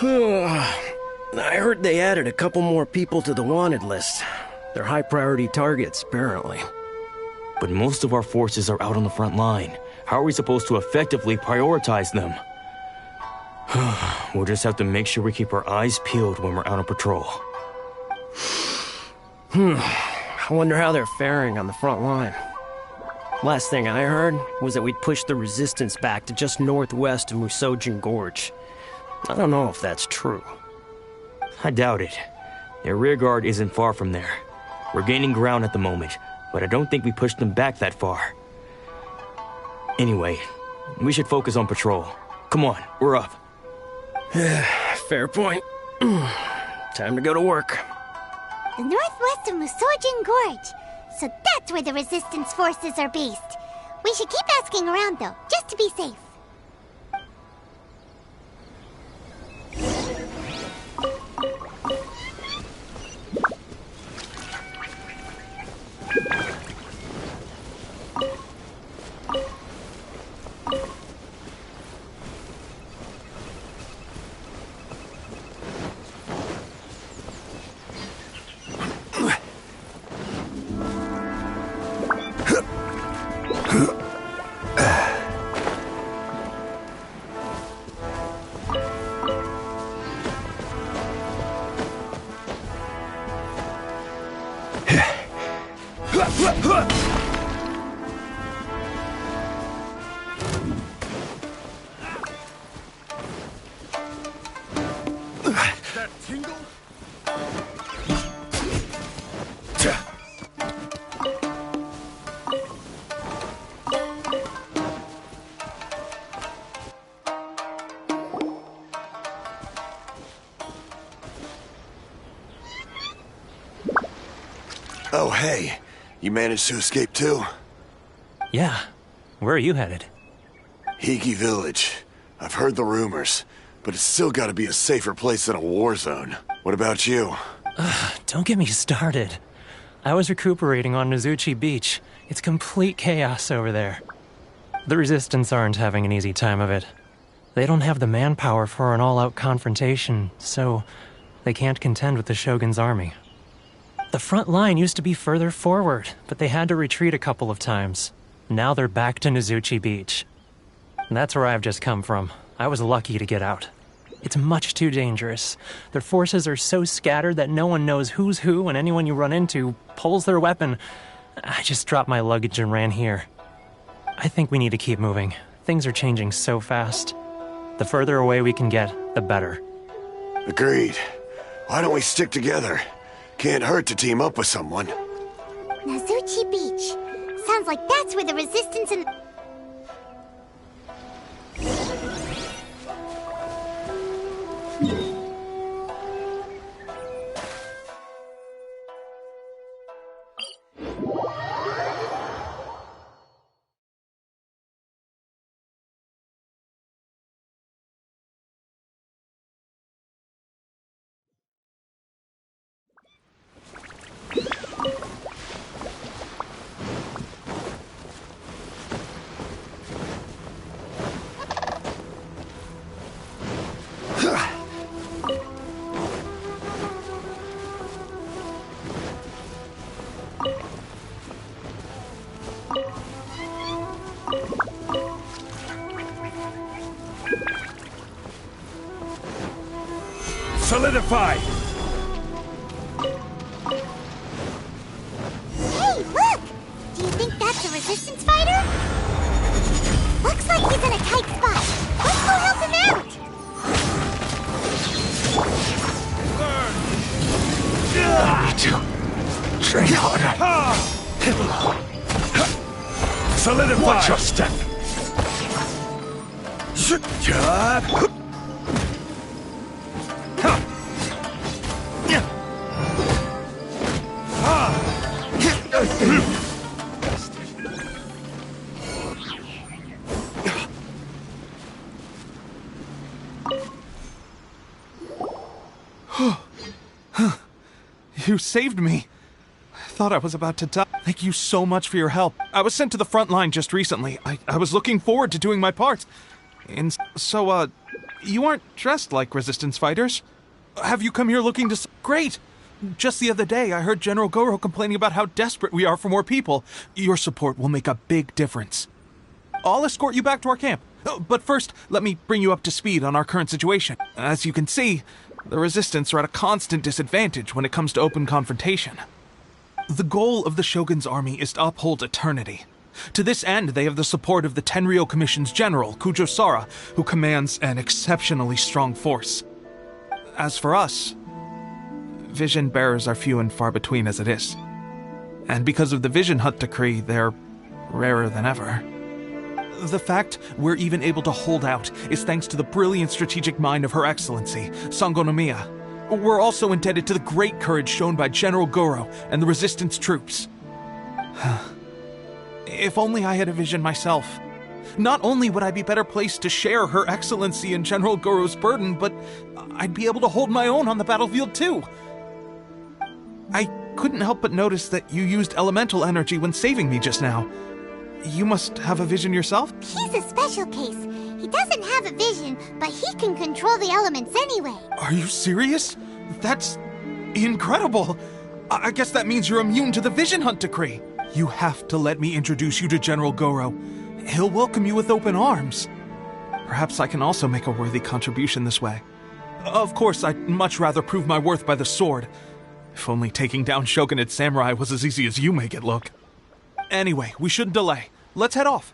I heard they added a couple more people to the wanted list. They're high-priority targets, apparently. But most of our forces are out on the front line. How are we supposed to effectively prioritize them? We'll just have to make sure we keep our eyes peeled when we're out on patrol. I wonder how they're faring on the front line. Last thing I heard was that we'd pushed the resistance back to just northwest of Musojin Gorge. I don't know if that's true. I doubt it. Their rearguard isn't far from there. We're gaining ground at the moment, but I don't think we pushed them back that far. Anyway, we should focus on patrol. Come on, we're up. Fair point. Time to go to work. The northwest of Musojin Gorge. So that's where the resistance forces are based. We should keep asking around though, just to be safe. That tingle? Oh, hey. You managed to escape too? Yeah. Where are you headed? Hiki Village. I've heard the rumors, but it's still gotta be a safer place than a war zone. What about you? Don't get me started. I was recuperating on Nozuchi Beach. It's complete chaos over there. The Resistance aren't having an easy time of it. They don't have the manpower for an all-out confrontation, so they can't contend with the Shogun's army. The front line used to be further forward, but they had to retreat a couple of times. Now they're back to Nozuchi Beach. That's where I've just come from. I was lucky to get out. It's much too dangerous. Their forces are so scattered that no one knows who's who, and anyone you run into pulls their weapon. I just dropped my luggage and ran here. I think we need to keep moving. Things are changing so fast. The further away we can get, the better. Agreed. Why don't we stick together? Can't hurt to team up with someone. Nozuchi Beach. Sounds like that's where the Resistance and... Solidify! Hey, look! Do you think that's a Resistance fighter? Looks like he's in a tight spot. Let's go help him out! Burn! Me too. Train harder. Solidify! Watch your step. You saved me. I thought I was about to die. Thank you so much for your help. I was sent to the front line just recently. I was looking forward to doing my part. And so, You aren't dressed like resistance fighters. Have you come here looking to... Great! Just the other day, I heard General Goro complaining about how desperate we are for more people. Your support will make a big difference. I'll escort you back to our camp. But first, let me bring you up to speed on our current situation. As you can see, the Resistance are at a constant disadvantage when it comes to open confrontation. The goal of the Shogun's army is to uphold eternity. To this end, they have the support of the Tenryou Commission's general, Kujo Sara, who commands an exceptionally strong force. As for us, vision bearers are few and far between as it is. And because of the Vision Hut decree, they're rarer than ever. The fact we're even able to hold out is thanks to the brilliant strategic mind of Her Excellency, Sango Nomiya. We're also indebted to the great courage shown by General Goro and the Resistance troops. If only I had a vision myself. Not only would I be better placed to share Her Excellency and General Goro's burden, but I'd be able to hold my own on the battlefield too. I couldn't help but notice that you used elemental energy when saving me just now. You must have a vision yourself? He's a special case. He doesn't have a vision, but he can control the elements anyway. Are you serious? That's incredible. I guess that means you're immune to the Vision Hunt decree. You have to let me introduce you to General Goro. He'll welcome you with open arms. Perhaps I can also make a worthy contribution this way. Of course, I'd much rather prove my worth by the sword. If only taking down Shogunate Samurai was as easy as you make it look. Anyway, we shouldn't delay. Let's head off.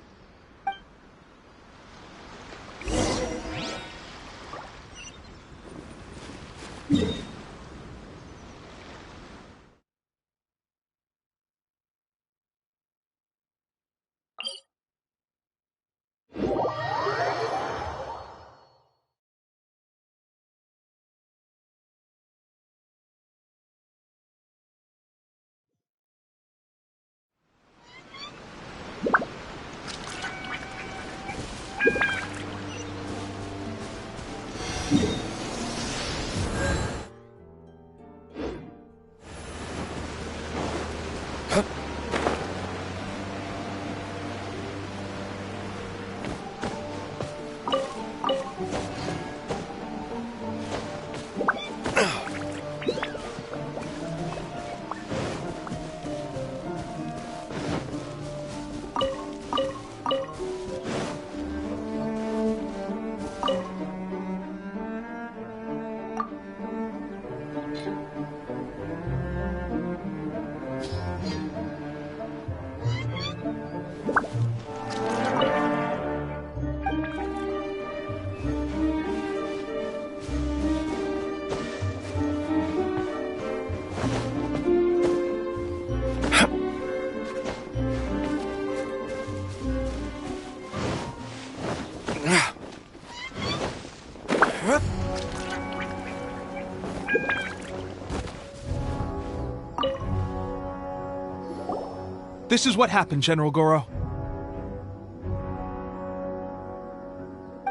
This is what happened, General Goro.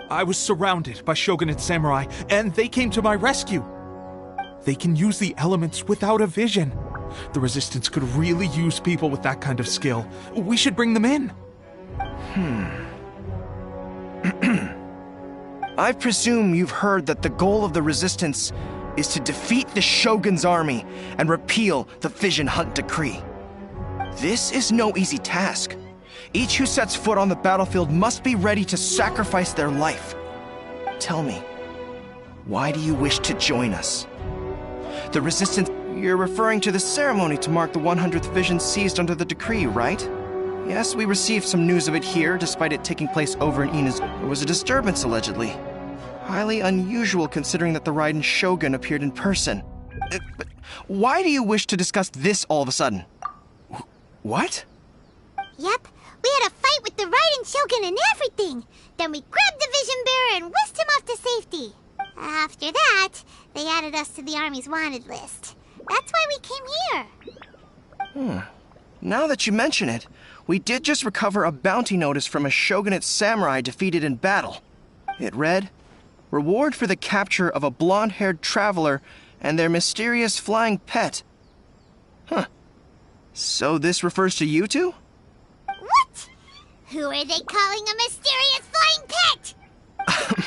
I was surrounded by Shogunate Samurai, and they came to my rescue. They can use the elements without a vision. The Resistance could really use people with that kind of skill. We should bring them in. I presume you've heard that the goal of the Resistance is to defeat the Shogun's army and repeal the Vision Hunt decree. This is no easy task. Each who sets foot on the battlefield must be ready to sacrifice their life. Tell me, why do you wish to join us? The Resistance... You're referring to the ceremony to mark the 100th Vision seized under the decree, right? Yes, we received some news of it here, despite it taking place over in Ina's... There was a disturbance, allegedly. Highly unusual considering that the Raiden Shogun appeared in person. But why do you wish to discuss this all of a sudden? What? Yep, we had a fight with the Raiden Shogun and everything. Then we grabbed the Vision Bearer and whisked him off to safety. After that, they added us to the Army's wanted list. That's why we came here. Now that you mention it, we did just recover a bounty notice from a Shogunate samurai defeated in battle. It read, "Reward for the capture of a blonde-haired traveler and their mysterious flying pet." So this refers to you two? What? Who are they calling a mysterious flying pet?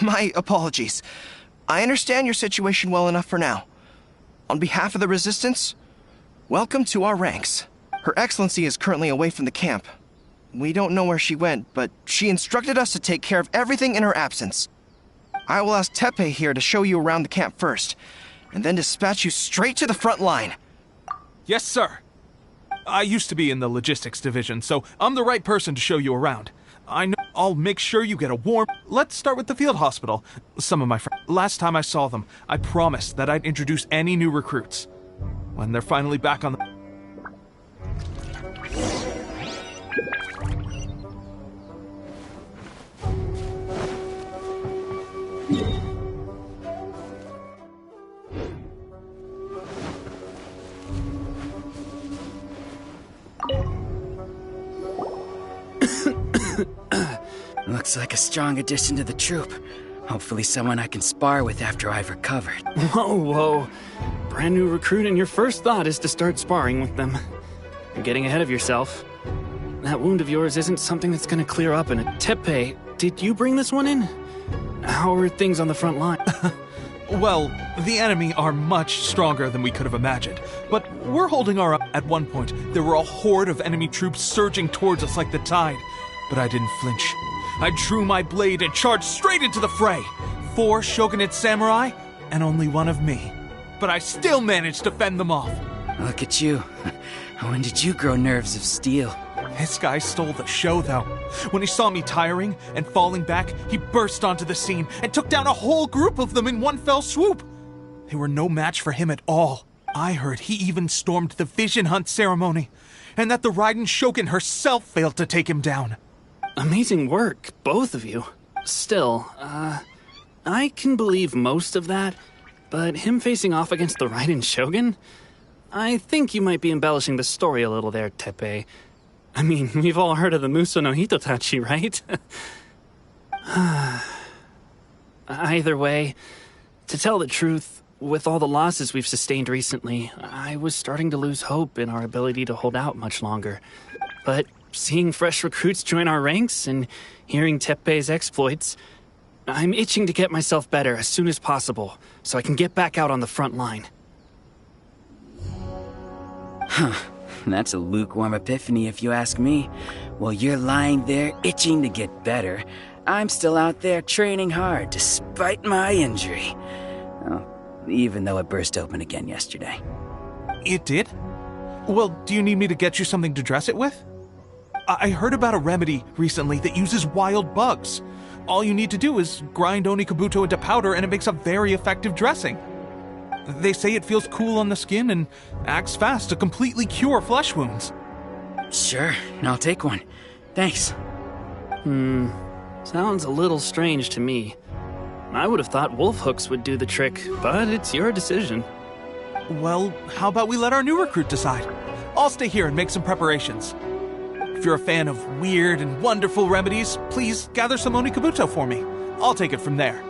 My apologies. I understand your situation well enough for now. On behalf of the Resistance, welcome to our ranks. Her Excellency is currently away from the camp. We don't know where she went, but she instructed us to take care of everything in her absence. I will ask Tepe here to show you around the camp first, and then dispatch you straight to the front line. Yes, sir. I used to be in the logistics division, so I'm the right person to show you around. I know I'll make sure you get a warm... Let's start with the field hospital. Some of my friends... Last time I saw them, I promised that I'd introduce any new recruits. When they're finally back on the... Looks like a strong addition to the troop. Hopefully someone I can spar with after I've recovered. Whoa. Brand new recruit and your first thought is to start sparring with them. You're getting ahead of yourself. That wound of yours isn't something that's gonna clear up in a... Tepe, did you bring this one in? How are things on the front line? Well, the enemy are much stronger than we could have imagined, but we're holding our own. At one point, there were a horde of enemy troops surging towards us like the tide, but I didn't flinch. I drew my blade and charged straight into the fray. 4 shogunate samurai, and only one of me. But I still managed to fend them off. Look at you. When did you grow nerves of steel? This guy stole the show, though. When he saw me tiring and falling back, he burst onto the scene and took down a whole group of them in one fell swoop. They were no match for him at all. I heard he even stormed the vision hunt ceremony, and that the Raiden Shogun herself failed to take him down. Amazing work, both of you. Still, I can believe most of that, but him facing off against the Raiden Shogun? I think you might be embellishing the story a little there, Tepe. I mean, we've all heard of the Muso no Hitotachi, right? Either way, to tell the truth, with all the losses we've sustained recently, I was starting to lose hope in our ability to hold out much longer. But seeing fresh recruits join our ranks and hearing Tepe's exploits, I'm itching to get myself better as soon as possible so I can get back out on the front line. Huh. That's a lukewarm epiphany if you ask me. While you're lying there itching to get better, I'm still out there training hard despite my injury. Oh, even though it burst open again yesterday. It did? Well, do you need me to get you something to dress it with? I heard about a remedy recently that uses wild bugs. All you need to do is grind Onikabuto into powder and it makes a very effective dressing. They say it feels cool on the skin and acts fast to completely cure flesh wounds. Sure, I'll take one. Thanks. Sounds a little strange to me. I would have thought wolf hooks would do the trick, but it's your decision. Well, how about we let our new recruit decide? I'll stay here and make some preparations. If you're a fan of weird and wonderful remedies, please gather some Onikabuto for me. I'll take it from there.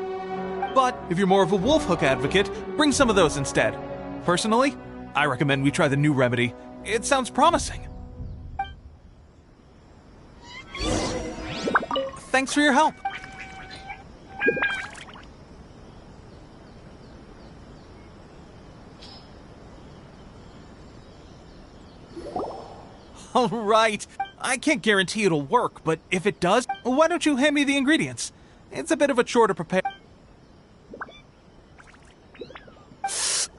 But if you're more of a wolf hook advocate, bring some of those instead. Personally, I recommend we try the new remedy. It sounds promising. Thanks for your help. All right. I can't guarantee it'll work, but if it does, why don't you hand me the ingredients? It's a bit of a chore to prepare.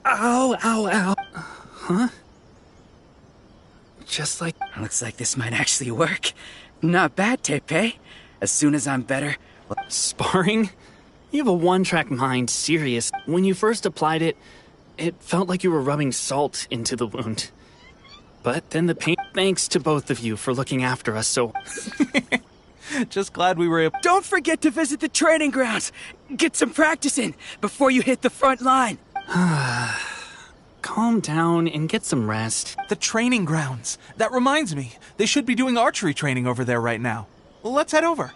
Ow, ow, ow. Huh? Just like... Looks like this might actually work. Not bad, Tepe. As soon as I'm better... Sparring? You have a one-track mind, serious. When you first applied it, it felt like you were rubbing salt into the wound. But then the pain... Thanks to both of you for looking after us so... Just glad we were able... Don't forget to visit the training grounds. Get some practice in before you hit the front line. Calm down and get some rest. The training grounds. That reminds me. They should be doing archery training over there right now. Let's head over.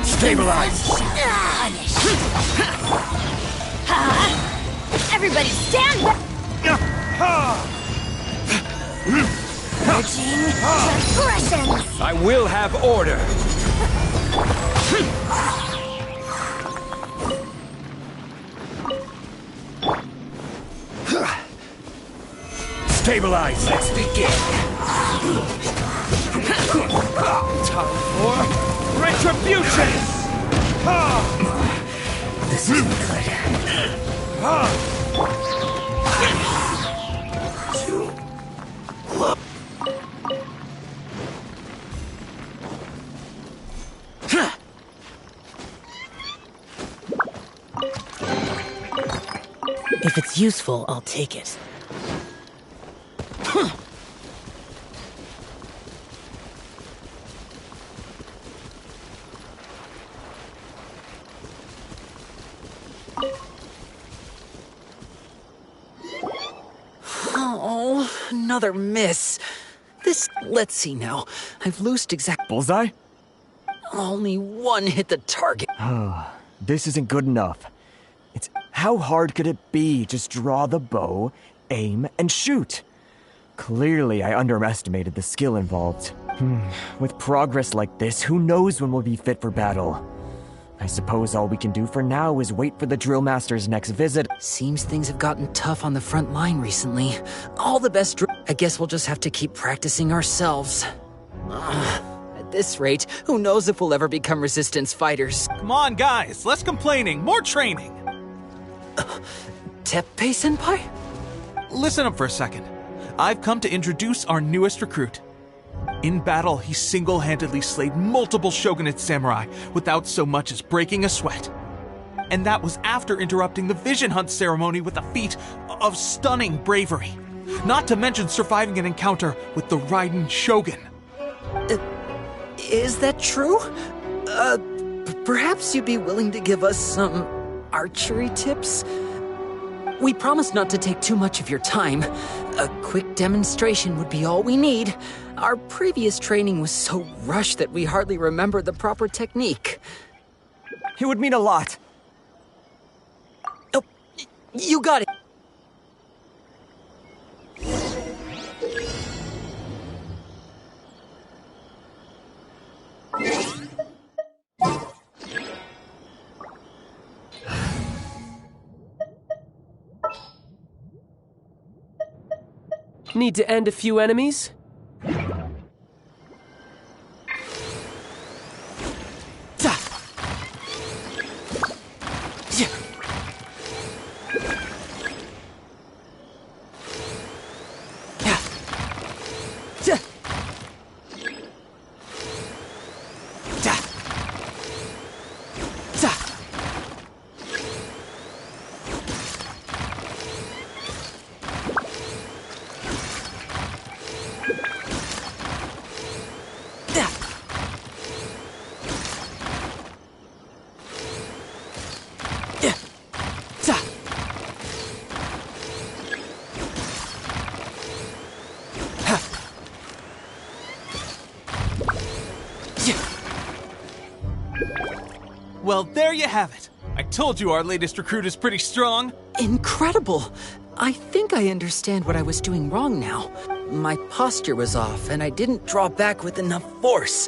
Stabilize! Everybody stand back! Purging transgressions! I will have order! Stabilize! Let's begin! Time for retribution! This isn't good. If it's useful, I'll take it. Oh, another miss. Let's see now. I've loosed exact... Bullseye? Only one hit the target. This isn't good enough. How hard could it be? Just draw the bow, aim, and shoot. Clearly, I underestimated the skill involved. With progress like this, who knows when we'll be fit for battle? I suppose all we can do for now is wait for the drill master's next visit. Seems things have gotten tough on the front line recently. All the best I guess we'll just have to keep practicing ourselves. At this rate, who knows if we'll ever become resistance fighters. Come on, guys, less complaining, more training! Teppei-senpai? Listen up for a second. I've come to introduce our newest recruit. In battle, he single-handedly slayed multiple shogunate samurai without so much as breaking a sweat. And that was after interrupting the vision hunt ceremony with a feat of stunning bravery. Not to mention surviving an encounter with the Raiden Shogun. Is that true? Perhaps you'd be willing to give us some archery tips? We promise not to take too much of your time. A quick demonstration would be all we need. Our previous training was so rushed that we hardly remember the proper technique. It would mean a lot. Oh, you got it. Need to end a few enemies? Well, there you have it. I told you our latest recruit is pretty strong. Incredible! I think I understand what I was doing wrong now. My posture was off, and I didn't draw back with enough force.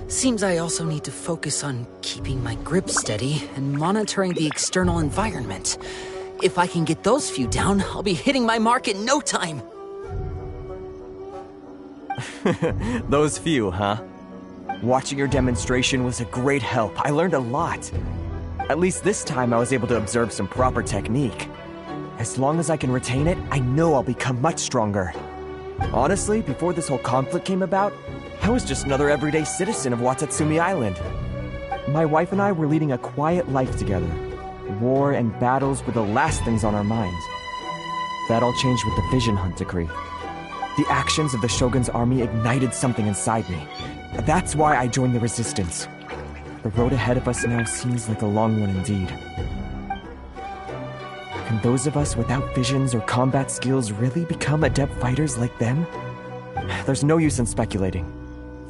Seems I also need to focus on keeping my grip steady and monitoring the external environment. If I can get those few down, I'll be hitting my mark in no time. Those few, huh? Watching your demonstration was a great help. I learned a lot. At least this time I was able to observe some proper technique. As long as I can retain it, I know I'll become much stronger. Honestly, before this whole conflict came about, I was just another everyday citizen of Watatsumi Island. My wife and I were leading a quiet life together. War and battles were the last things on our minds. That all changed with the Vision Hunt decree. The actions of the Shogun's army ignited something inside me. That's why I joined the Resistance. The road ahead of us now seems like a long one indeed. Can those of us without visions or combat skills really become adept fighters like them? There's no use in speculating.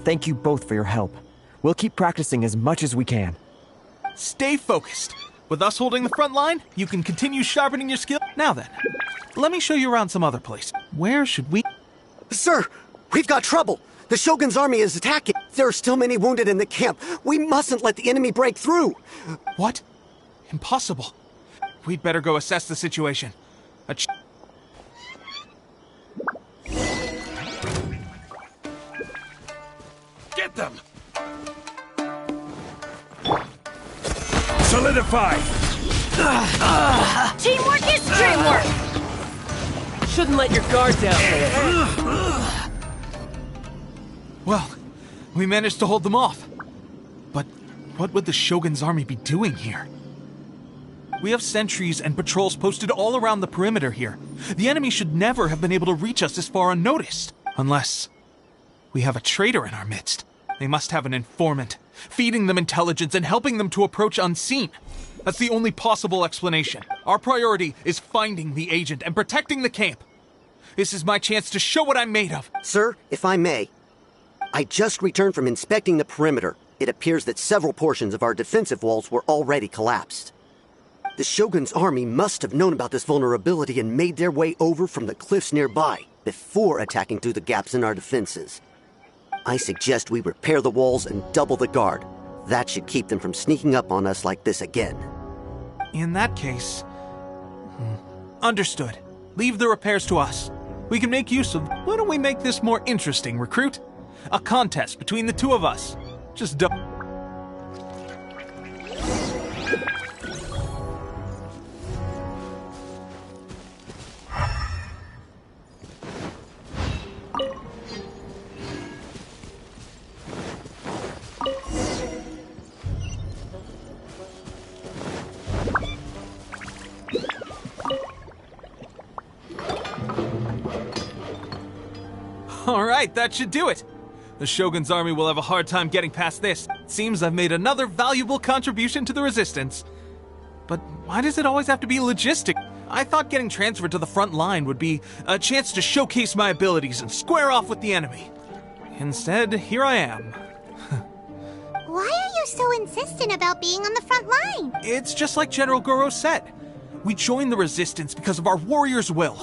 Thank you both for your help. We'll keep practicing as much as we can. Stay focused. With us holding the front line, you can continue sharpening your skill. Now then, let me show you around some other place. Where should we... Sir, we've got trouble. The Shogun's army is attacking. There are still many wounded in the camp. We mustn't let the enemy break through. What? Impossible. We'd better go assess the situation. Get them! Solidify! Teamwork is dreamwork! Shouldn't let your guard down. Well, we managed to hold them off. But what would the Shogun's army be doing here? We have sentries and patrols posted all around the perimeter here. The enemy should never have been able to reach us this far unnoticed. Unless we have a traitor in our midst. They must have an informant, feeding them intelligence and helping them to approach unseen. That's the only possible explanation. Our priority is finding the agent and protecting the camp. This is my chance to show what I'm made of. Sir, if I may, I just returned from inspecting the perimeter. It appears that several portions of our defensive walls were already collapsed. The Shogun's army must have known about this vulnerability and made their way over from the cliffs nearby before attacking through the gaps in our defenses. I suggest we repair the walls and double the guard. That should keep them from sneaking up on us like this again. In that case... Understood. Leave the repairs to us. We can make use of... Why don't we make this more interesting, recruit? A contest between the two of us. Just All right, that should do it. The Shogun's army will have a hard time getting past this. It seems I've made another valuable contribution to the resistance. But why does it always have to be logistic? I thought getting transferred to the front line would be a chance to showcase my abilities and square off with the enemy. Instead, here I am. Why are you so insistent about being on the front line? It's just like General Goro said. We joined the resistance because of our warrior's will.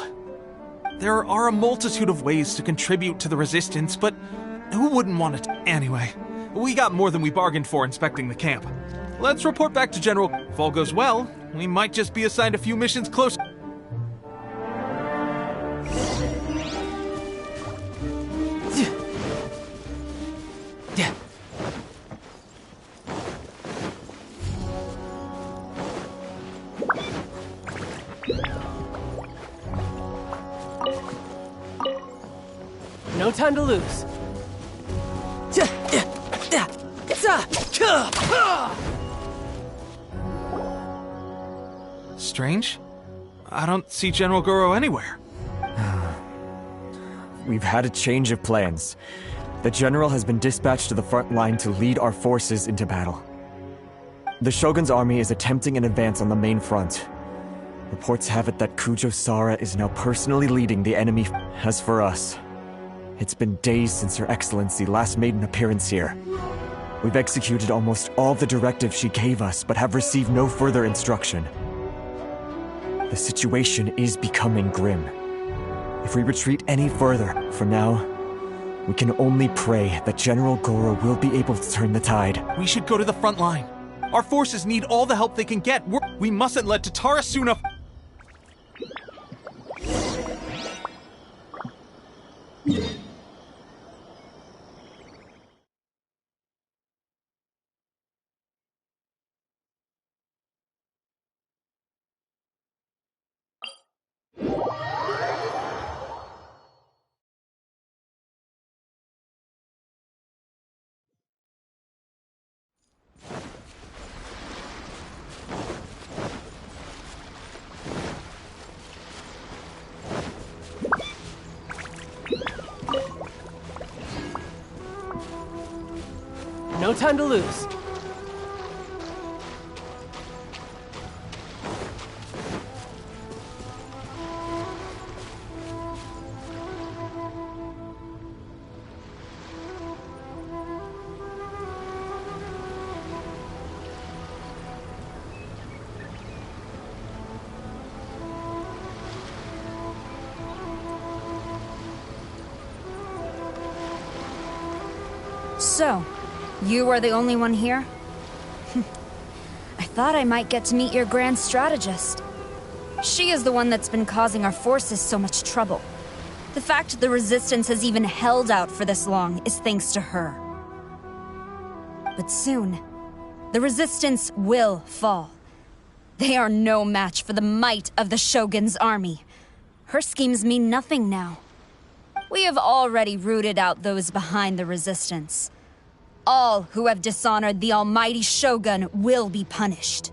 There are a multitude of ways to contribute to the resistance, but who wouldn't want it anyway? We got more than we bargained for inspecting the camp. Let's report back to General. If all goes well, we might just be assigned a few missions closer. No time to lose. Strange? I don't see General Goro anywhere. We've had a change of plans. The General has been dispatched to the front line to lead our forces into battle. The Shogun's army is attempting an advance on the main front. Reports have it that Kujo Sara is now personally leading the enemy. As for us, it's been days since Her Excellency last made an appearance here. We've executed almost all the directives she gave us, but have received no further instruction. The situation is becoming grim. If we retreat any further, for now, we can only pray that General Goro will be able to turn the tide. We should go to the front line. Our forces need all the help they can get. We mustn't let Tatara Suna... No time to lose. So, you are the only one here? I thought I might get to meet your grand strategist. She is the one that's been causing our forces so much trouble. The fact the Resistance has even held out for this long is thanks to her. But soon, the Resistance will fall. They are no match for the might of the Shogun's army. Her schemes mean nothing now. We have already rooted out those behind the Resistance. All who have dishonored the almighty Shogun will be punished.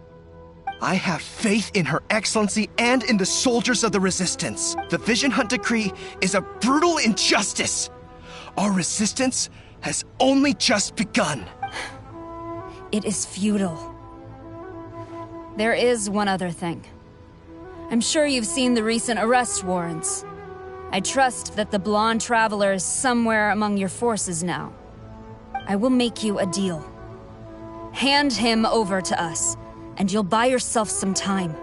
I have faith in Her Excellency and in the soldiers of the Resistance. The Vision Hunt Decree is a brutal injustice. Our resistance has only just begun. It is futile. There is one other thing. I'm sure you've seen the recent arrest warrants. I trust that the blonde traveler is somewhere among your forces now. I will make you a deal. Hand him over to us, and you'll buy yourself some time.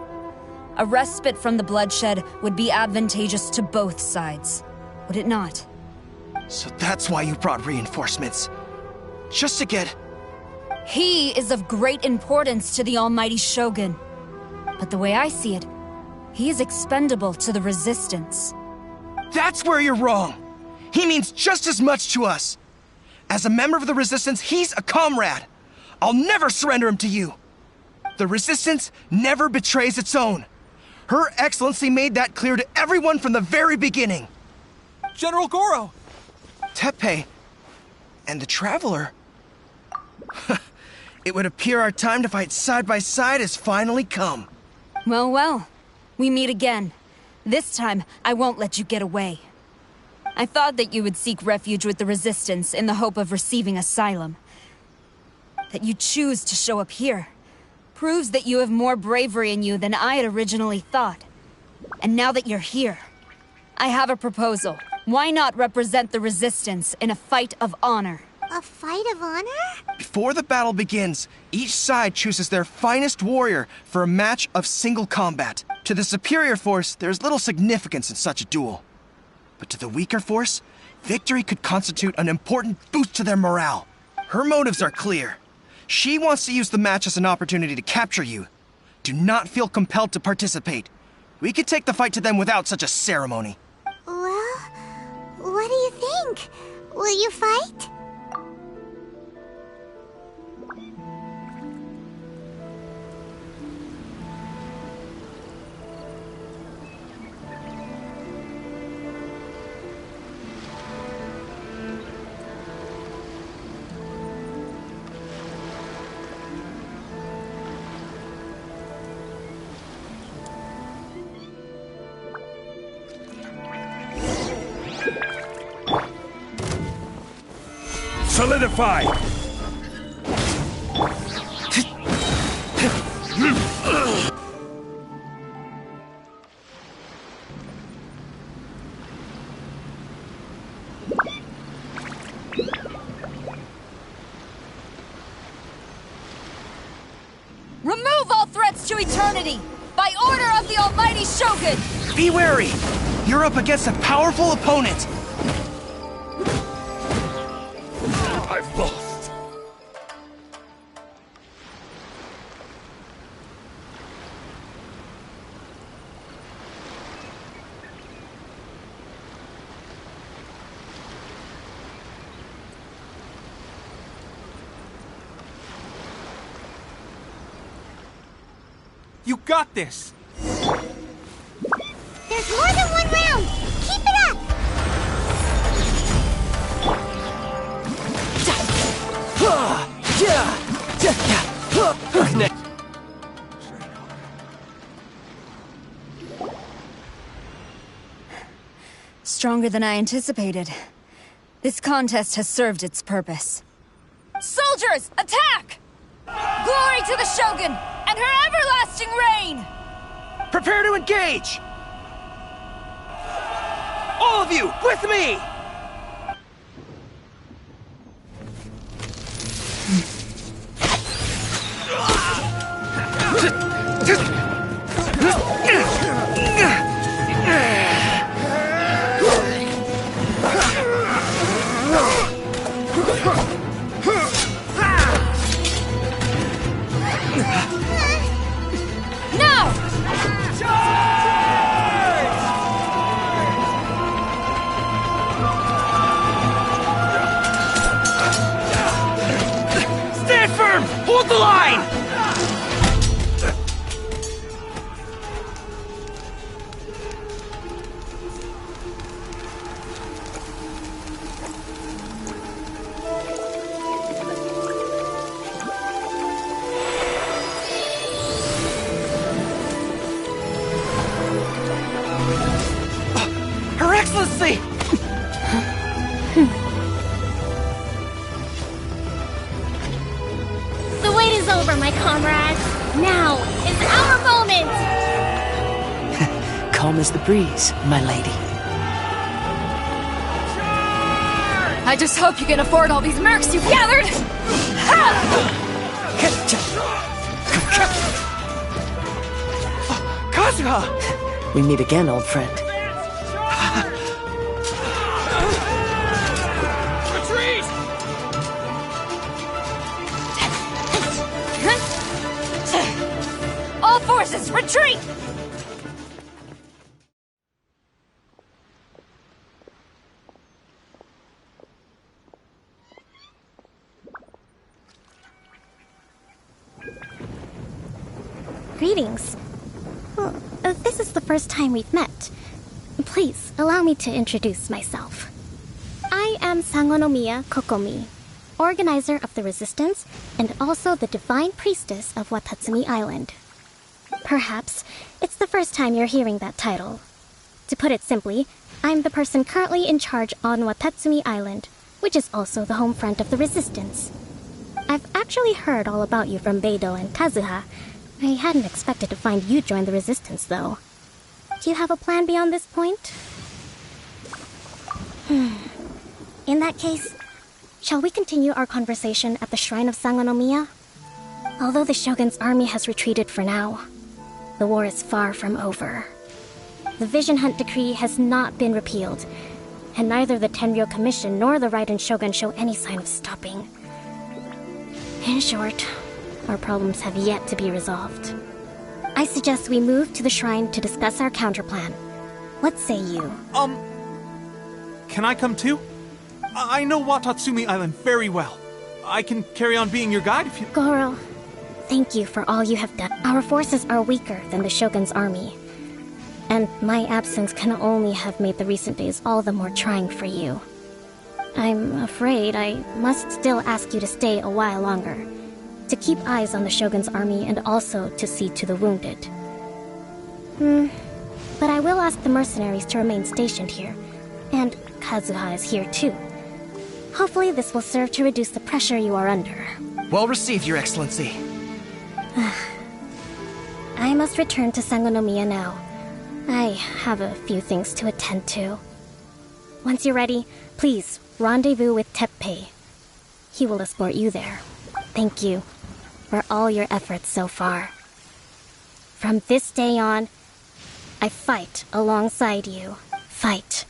A respite from the bloodshed would be advantageous to both sides, would it not? So that's why you brought reinforcements. Just to get... He is of great importance to the almighty Shogun. But the way I see it, he is expendable to the Resistance. That's where you're wrong. He means just as much to us. As a member of the Resistance, he's a comrade. I'll never surrender him to you. The Resistance never betrays its own. Her Excellency made that clear to everyone from the very beginning. General Goro! Teppei and the Traveler. It would appear our time to fight side by side has finally come. Well, well. We meet again. This time, I won't let you get away. I thought that you would seek refuge with the Resistance in the hope of receiving asylum. That you choose to show up here proves that you have more bravery in you than I had originally thought. And now that you're here, I have a proposal. Why not represent the Resistance in a fight of honor? A fight of honor? Before the battle begins, each side chooses their finest warrior for a match of single combat. To the superior force, there's little significance in such a duel. But to the weaker force, victory could constitute an important boost to their morale. Her motives are clear. She wants to use the match as an opportunity to capture you. Do not feel compelled to participate. We could take the fight to them without such a ceremony. Well, what do you think? Will you fight? Solidify! Remove all threats to eternity! By order of the almighty Shogun! Be wary! You're up against a powerful opponent! I've lost. You got this! There's more than one round! Keep it up! Stronger than I anticipated. This contest has served its purpose. Soldiers, attack! Glory to the Shogun and her everlasting reign! Prepare to engage! All of you, with me! Hold the line! Her Excellency! The wait is over, my comrades. Now is our moment! Calm as the breeze, my lady. I just hope you can afford all these mercs you've gathered! Kazuha! We meet again, old friend. Retreat! All forces, retreat! Greetings. Well, this is the first time we've met. Please, allow me to introduce myself. I am Sangonomiya Kokomi, organizer of the Resistance and also the Divine Priestess of Watatsumi Island. Perhaps it's the first time you're hearing that title. To put it simply, I'm the person currently in charge on Watatsumi Island, which is also the home front of the Resistance. I've actually heard all about you from Beidou and Kazuha. I hadn't expected to find you join the Resistance, though. Do you have a plan beyond this point? In that case, shall we continue our conversation at the Shrine of Sangonomiya? Although the Shogun's army has retreated for now, the war is far from over. The Vision Hunt Decree has not been repealed, and neither the Tenryo Commission nor the Raiden Shogun show any sign of stopping. In short, our problems have yet to be resolved. I suggest we move to the shrine to discuss our counterplan. What say you? Can I come too? I know Watatsumi Island very well. I can carry on being your guide if you... Goro, thank you for all you have done. Our forces are weaker than the Shogun's army, and my absence can only have made the recent days all the more trying for you. I'm afraid I must still ask you to stay a while longer, to keep eyes on the Shogun's army and also to see to the wounded. But I will ask the mercenaries to remain stationed here, and Kazuha is here too. Hopefully this will serve to reduce the pressure you are under. Well received, Your Excellency. I must return to Sangonomiya now. I have a few things to attend to. Once you're ready, please rendezvous with Teppei. He will escort you there. Thank you for all your efforts so far. From this day on, I fight alongside you. Fight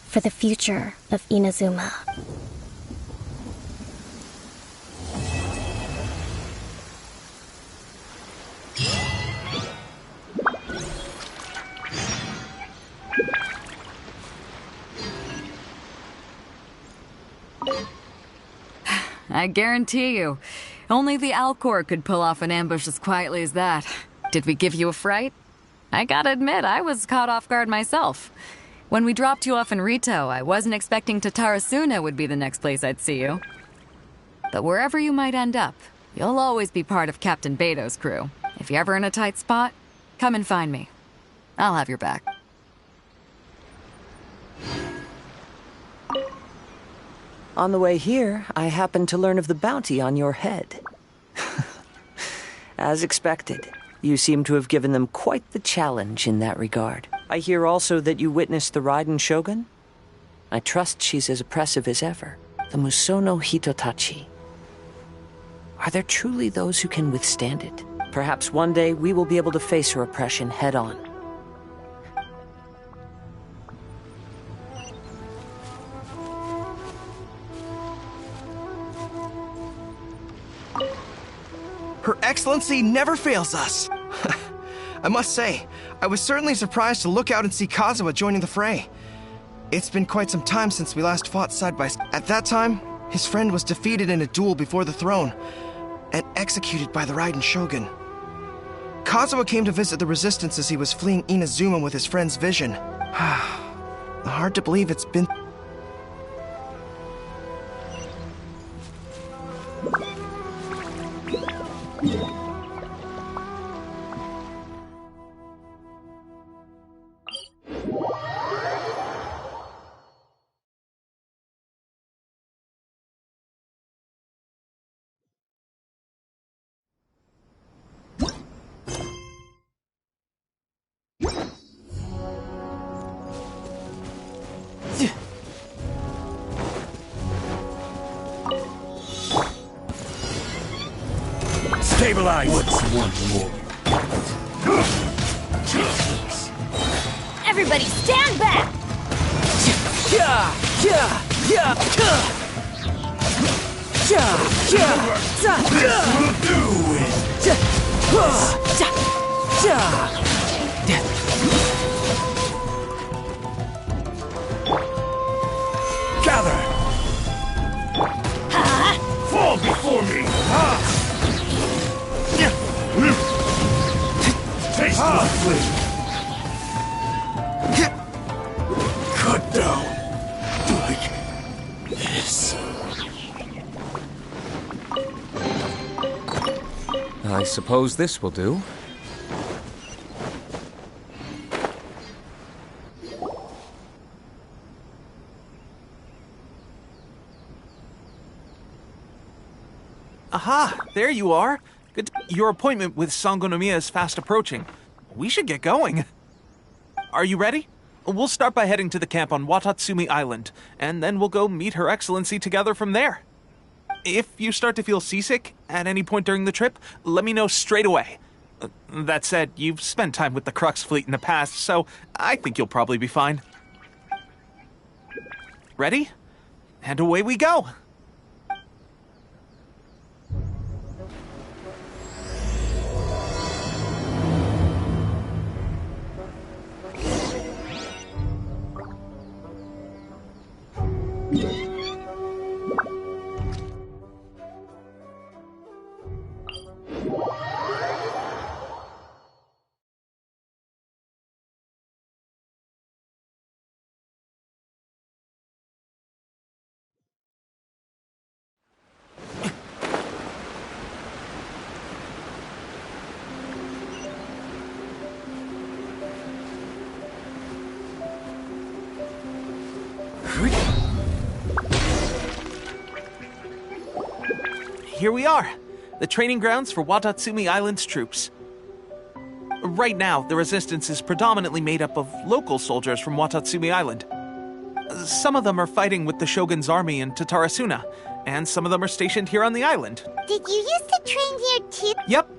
for the future of Inazuma. I guarantee you, only the Alcor could pull off an ambush as quietly as that. Did we give you a fright? I gotta admit, I was caught off guard myself. When we dropped you off in Rito, I wasn't expecting Tatarasuna would be the next place I'd see you. But wherever you might end up, you'll always be part of Captain Beidou's crew. If you're ever in a tight spot, come and find me. I'll have your back. On the way here, I happened to learn of the bounty on your head. As expected, you seem to have given them quite the challenge in that regard. I hear also that you witnessed the Raiden Shogun? I trust she's as oppressive as ever. The Musono Hitotachi. Are there truly those who can withstand it? Perhaps one day we will be able to face her oppression head-on. Her Excellency never fails us. I must say, I was certainly surprised to look out and see Kazuha joining the fray. It's been quite some time since we last fought side by side. At that time, his friend was defeated in a duel before the throne. and executed by the Raiden Shogun. Kazuha came to visit the Resistance as he was fleeing Inazuma with his friend's vision. Hard to believe it's been... Stabilize! What's one more? Everybody stand back! Gather! Fall before me! Taste my flame! Cut down like this. I suppose this will do. Aha! There you are! Good. Your appointment with Sangonomiya is fast approaching. We should get going. Are you ready? We'll start by heading to the camp on Watatsumi Island, and then we'll go meet Her Excellency together from there. If you start to feel seasick at any point during the trip, let me know straight away. That said, you've spent time with the Crux fleet in the past, so I think you'll probably be fine. Ready? And away we go! Here we are, the training grounds for Watatsumi Island's troops. Right now, the Resistance is predominantly made up of local soldiers from Watatsumi Island. Some of them are fighting with the Shogun's army in Tatarasuna, and some of them are stationed here on the island. Did you used to train here too? Yep.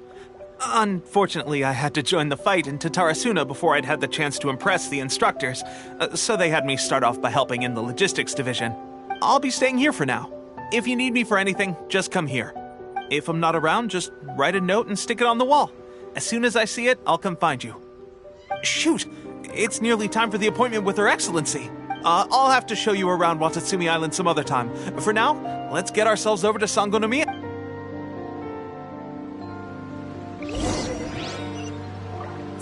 Unfortunately, I had to join the fight in Tatarasuna before I'd had the chance to impress the instructors, so they had me start off by helping in the logistics division. I'll be staying here for now. If you need me for anything, just come here. If I'm not around, just write a note and stick it on the wall. As soon as I see it, I'll come find you. Shoot! It's nearly time for the appointment with Her Excellency. I'll have to show you around Watatsumi Island some other time. For now, let's get ourselves over to Sangonomiya.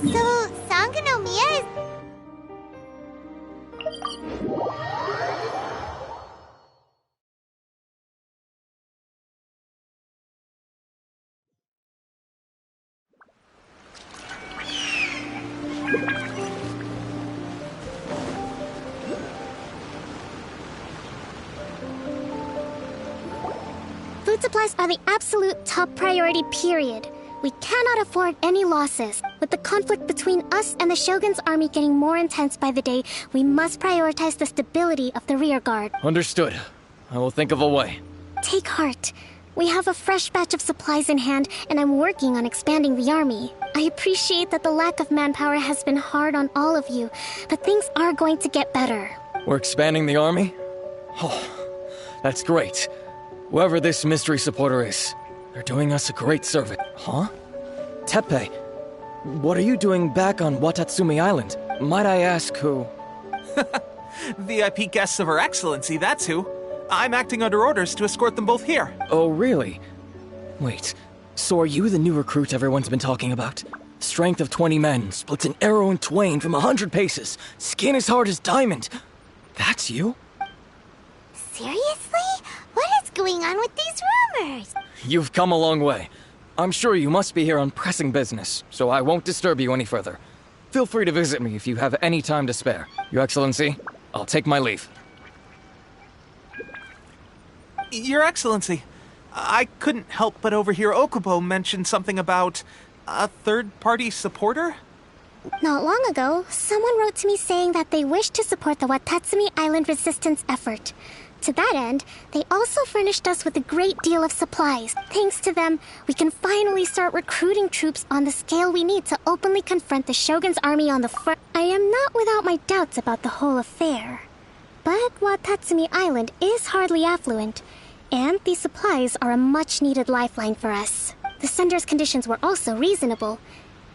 So, Sangonomiya is... Food supplies are the absolute top priority, period. We cannot afford any losses. With the conflict between us and the Shogun's army getting more intense by the day, we must prioritize the stability of the rear guard. Understood. I will think of a way. Take heart. We have a fresh batch of supplies in hand, and I'm working on expanding the army. I appreciate that the lack of manpower has been hard on all of you, but things are going to get better. We're expanding the army? Oh, that's great. Whoever this mystery supporter is, they're doing us a great service. Huh? Teppei, what are you doing back on Watatsumi Island? Might I ask who? VIP guests of Her Excellency, that's who. I'm acting under orders to escort them both here. Oh, really? Wait, so are you the new recruit everyone's been talking about? Strength of 20 men, splits an arrow in twain from 100 paces, skin as hard as diamond. That's you? Seriously? What is going on with these rumors? You've come a long way. I'm sure you must be here on pressing business, so I won't disturb you any further. Feel free to visit me if you have any time to spare. Your Excellency, I'll take my leave. Your Excellency, I couldn't help but overhear Okubo mention something about a third-party supporter? Not long ago, someone wrote to me saying that they wish to support the Watatsumi Island resistance effort. To that end, they also furnished us with a great deal of supplies. Thanks to them, we can finally start recruiting troops on the scale we need to openly confront the Shogun's army on the front. I am not without my doubts about the whole affair. But Watatsumi Island is hardly affluent, and these supplies are a much-needed lifeline for us. The sender's conditions were also reasonable.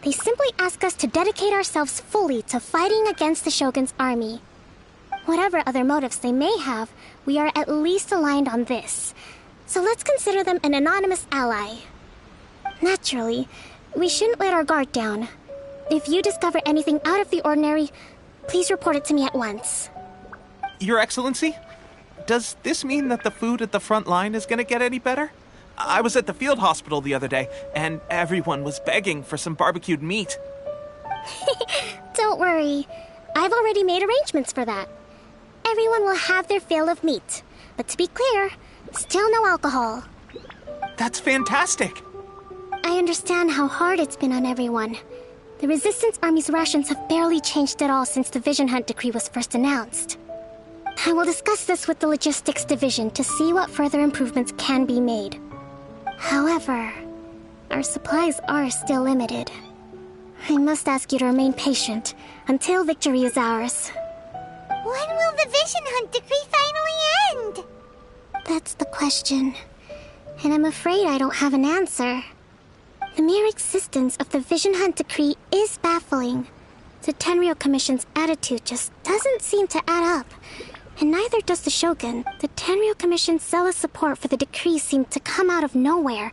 They simply ask us to dedicate ourselves fully to fighting against the Shogun's army. Whatever other motives they may have, we are at least aligned on this. So let's consider them an anonymous ally. Naturally, we shouldn't let our guard down. If you discover anything out of the ordinary, please report it to me at once. Your Excellency, does this mean that the food at the front line is gonna get any better? I was at the field hospital the other day, and everyone was begging for some barbecued meat. Don't worry. I've already made arrangements for that. Everyone will have their fill of meat. But to be clear, still no alcohol. That's fantastic. I understand how hard it's been on everyone. The Resistance Army's rations have barely changed at all since the Vision Hunt decree was first announced. I will discuss this with the Logistics Division to see what further improvements can be made. However, our supplies are still limited. I must ask you to remain patient until victory is ours. When will the Vision Hunt decree finally end? That's the question. And I'm afraid I don't have an answer. The mere existence of the Vision Hunt decree is baffling. The Tenryou Commission's attitude just doesn't seem to add up. And neither does the Shogun. The Tenryou Commission's zealous support for the decree seemed to come out of nowhere,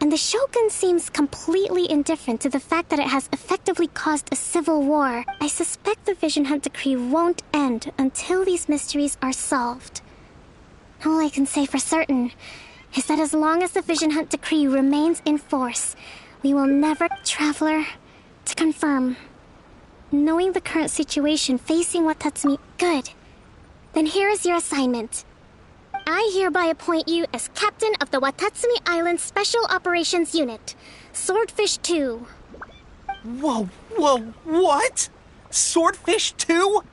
and the Shogun seems completely indifferent to the fact that it has effectively caused a civil war. I suspect the Vision Hunt decree won't end until these mysteries are solved. All I can say for certain is that as long as the Vision Hunt decree remains in force, we will never... Traveler, to confirm. Knowing the current situation facing Watatsumi... Good. Then here is your assignment. I hereby appoint you as captain of the Watatsumi Island Special Operations Unit, Swordfish 2. Whoa, what? Swordfish 2?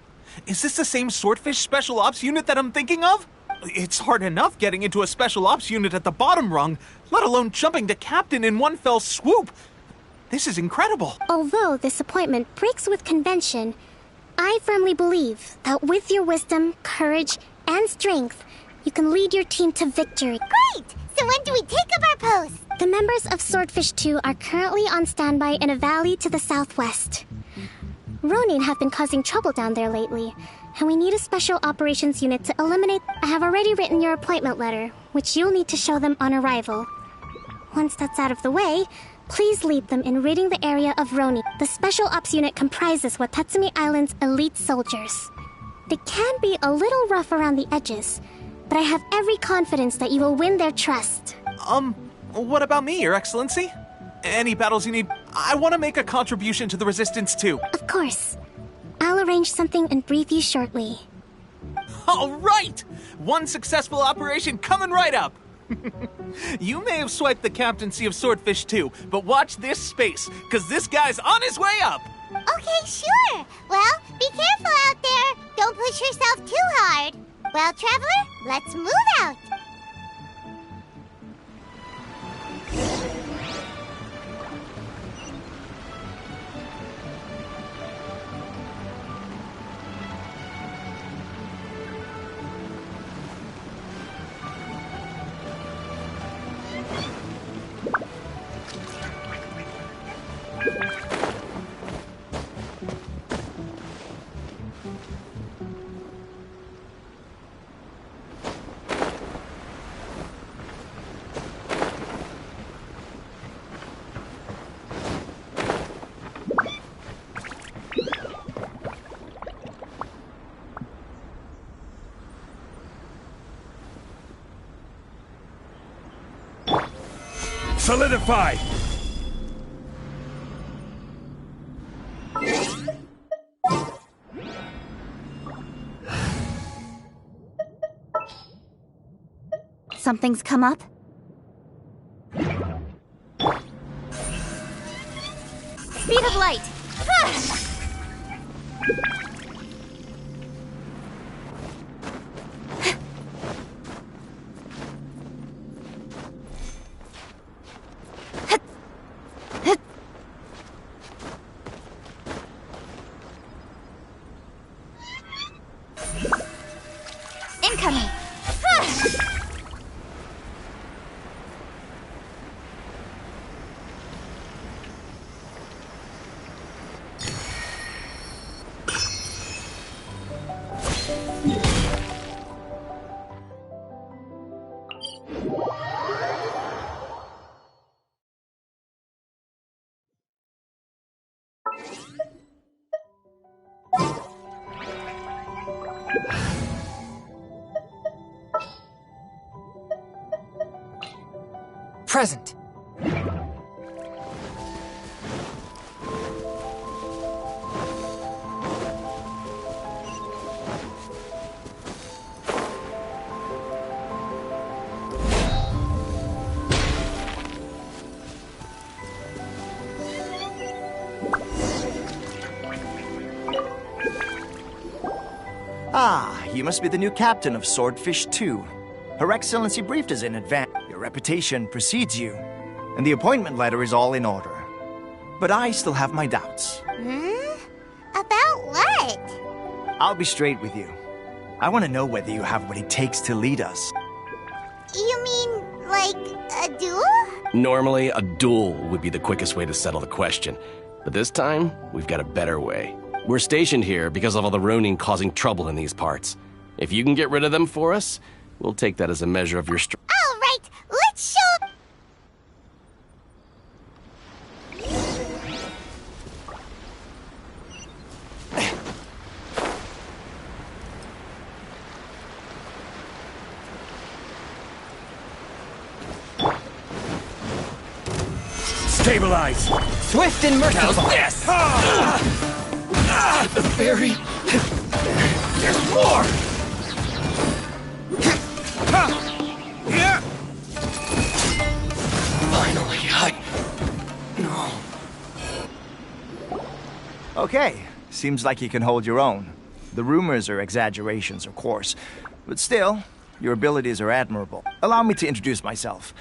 Is this the same Swordfish Special Ops unit that I'm thinking of? It's hard enough getting into a Special Ops unit at the bottom rung, let alone jumping to captain in one fell swoop. This is incredible. Although this appointment breaks with convention, I firmly believe that with your wisdom, courage, and strength, you can lead your team to victory. Great! So when do we take up our posts? The members of Swordfish 2 are currently on standby in a valley to the southwest. Ronin have been causing trouble down there lately, and we need a special operations unit to eliminate... I have already written your appointment letter, which you'll need to show them on arrival. Once that's out of the way, please lead them in ridding the area of Ronin. The Special Ops unit comprises Watatsumi Island's elite soldiers. They can be a little rough around the edges, but I have every confidence that you will win their trust. What about me, Your Excellency? Any battles you need? I want to make a contribution to the Resistance too. Of course. I'll arrange something and brief you shortly. All right! One successful operation coming right up! You may have swiped the captaincy of Swordfish 2, but watch this space, because this guy's on his way up! Okay, sure. Well, be careful out there. Don't push yourself too hard. Well, Traveler, let's move out. solidified! Something's come up? Speed of light! Incoming! Present. Ah, you must be the new captain of Swordfish 2. Her Excellency briefed us in advance. Your reputation precedes you, and the appointment letter is all in order. But I still have my doubts. About what? I'll be straight with you. I want to know whether you have what it takes to lead us. You mean, like, a duel? Normally, a duel would be the quickest way to settle the question. But this time, we've got a better way. We're stationed here because of all the Ronin causing trouble in these parts. If you can get rid of them for us, we'll take that as a measure of your strength. All right, let's show... Stabilize! Swift and merciful! Yes! The fairy! There's more! Finally, No. Okay, seems like you can hold your own. The rumors are exaggerations, of course, but still, your abilities are admirable. Allow me to introduce myself.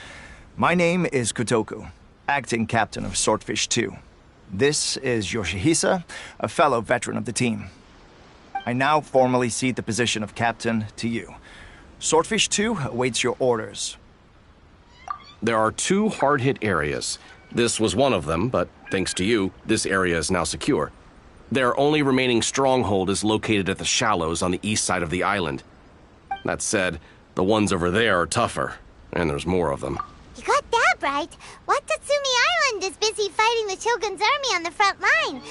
My name is Kotoku, acting captain of Swordfish 2. This is Yoshihisa, a fellow veteran of the team. I now formally cede the position of captain to you. Swordfish 2 awaits your orders. There are 2 hard-hit areas. This was one of them, but thanks to you, this area is now secure. Their only remaining stronghold is located at the shallows on the east side of the island. That said, the ones over there are tougher, and there's more of them. You got that right. Watatsumi Island is busy fighting the Shogun's army on the front line.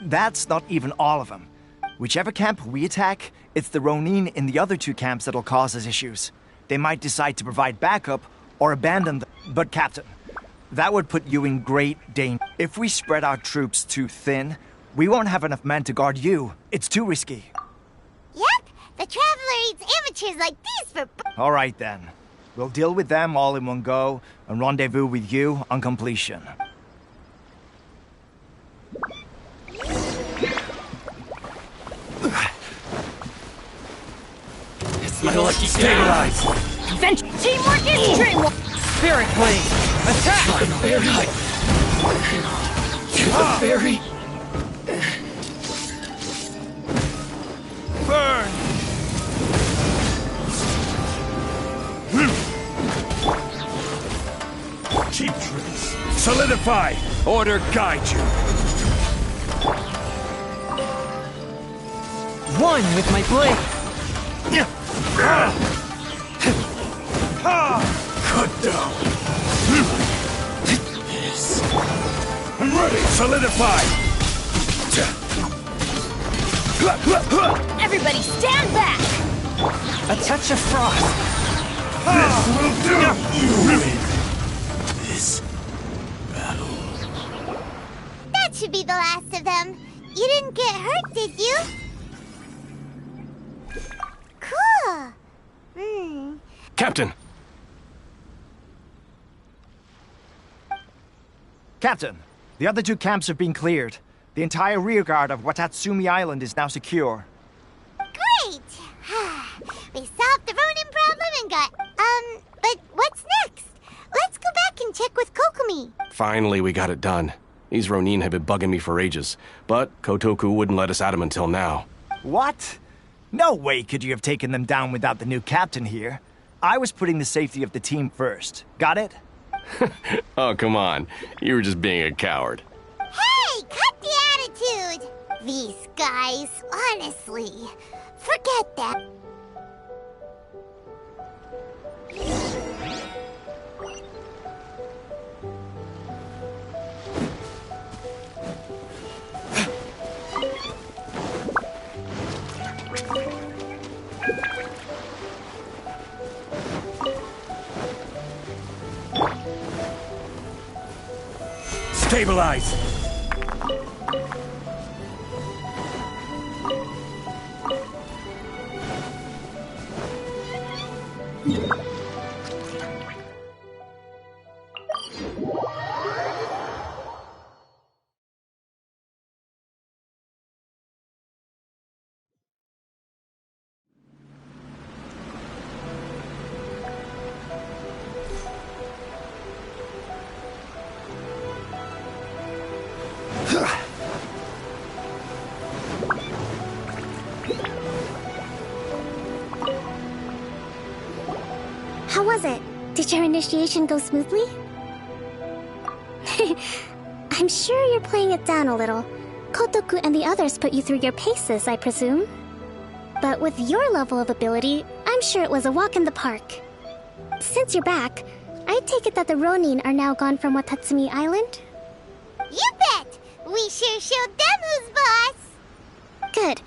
That's not even all of them. Whichever camp we attack, it's the Ronin in the other 2 camps that'll cause us issues. They might decide to provide backup or abandon them. But Captain, that would put you in great danger. If we spread our troops too thin, we won't have enough men to guard you. It's too risky. Yep, the Traveler eats amateurs like these for... All right then. We'll deal with them all in one go and rendezvous with you on completion. My lucky stabilize! Teamwork is dreamwork! Spirit Blade! Attack! To the very... Burn! Cheap tricks. Solidify! Order guide you. One with my blade! Cut down. Yes. I'm ready. Solidify. Everybody stand back! A touch of frost! This will do! You win this battle. That should be the last of them. You didn't get hurt, did you? Cool. Captain! Captain, the other two camps have been cleared. The entire rearguard of Watatsumi Island is now secure. Great! We solved the Ronin problem and got... but what's next? Let's go back and check with Kokomi. Finally, we got it done. These Ronin have been bugging me for ages, but Kotoku wouldn't let us at them until now. What? No way could you have taken them down without the new captain here. I was putting the safety of the team first. Got it? Oh, come on. You were just being a coward. Hey, cut the attitude! These guys, honestly. Forget that. Stabilize! How was it? Did your initiation go smoothly? I'm sure you're playing it down a little. Kotoku and the others put you through your paces, I presume. But with your level of ability, I'm sure it was a walk in the park. Since you're back, I take it that the Ronin are now gone from Watatsumi Island? You bet! We sure showed them who's boss! Good.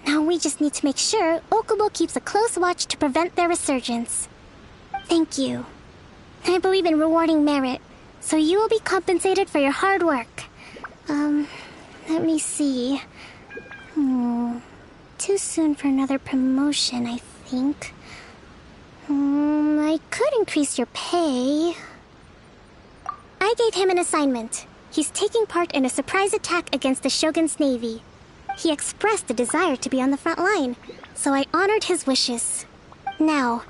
Now we just need to make sure Okubo keeps a close watch to prevent their resurgence. Thank you. I believe in rewarding merit, so you will be compensated for your hard work. Let me see. Too soon for another promotion, I think. I could increase your pay. I gave him an assignment. He's taking part in a surprise attack against the Shogun's navy. He expressed a desire to be on the front line, so I honored his wishes. Now,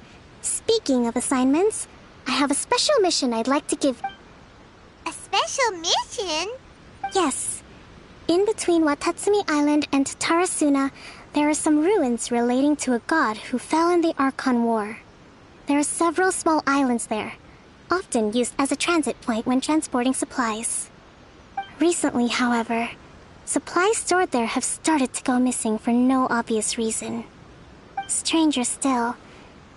speaking of assignments, I have a special mission I'd like to give. A special mission? Yes. In between Watatsumi Island and Tarasuna, there are some ruins relating to a god who fell in the Archon War. There are several small islands there, often used as a transit point when transporting supplies. Recently, however, supplies stored there have started to go missing for no obvious reason. Stranger still,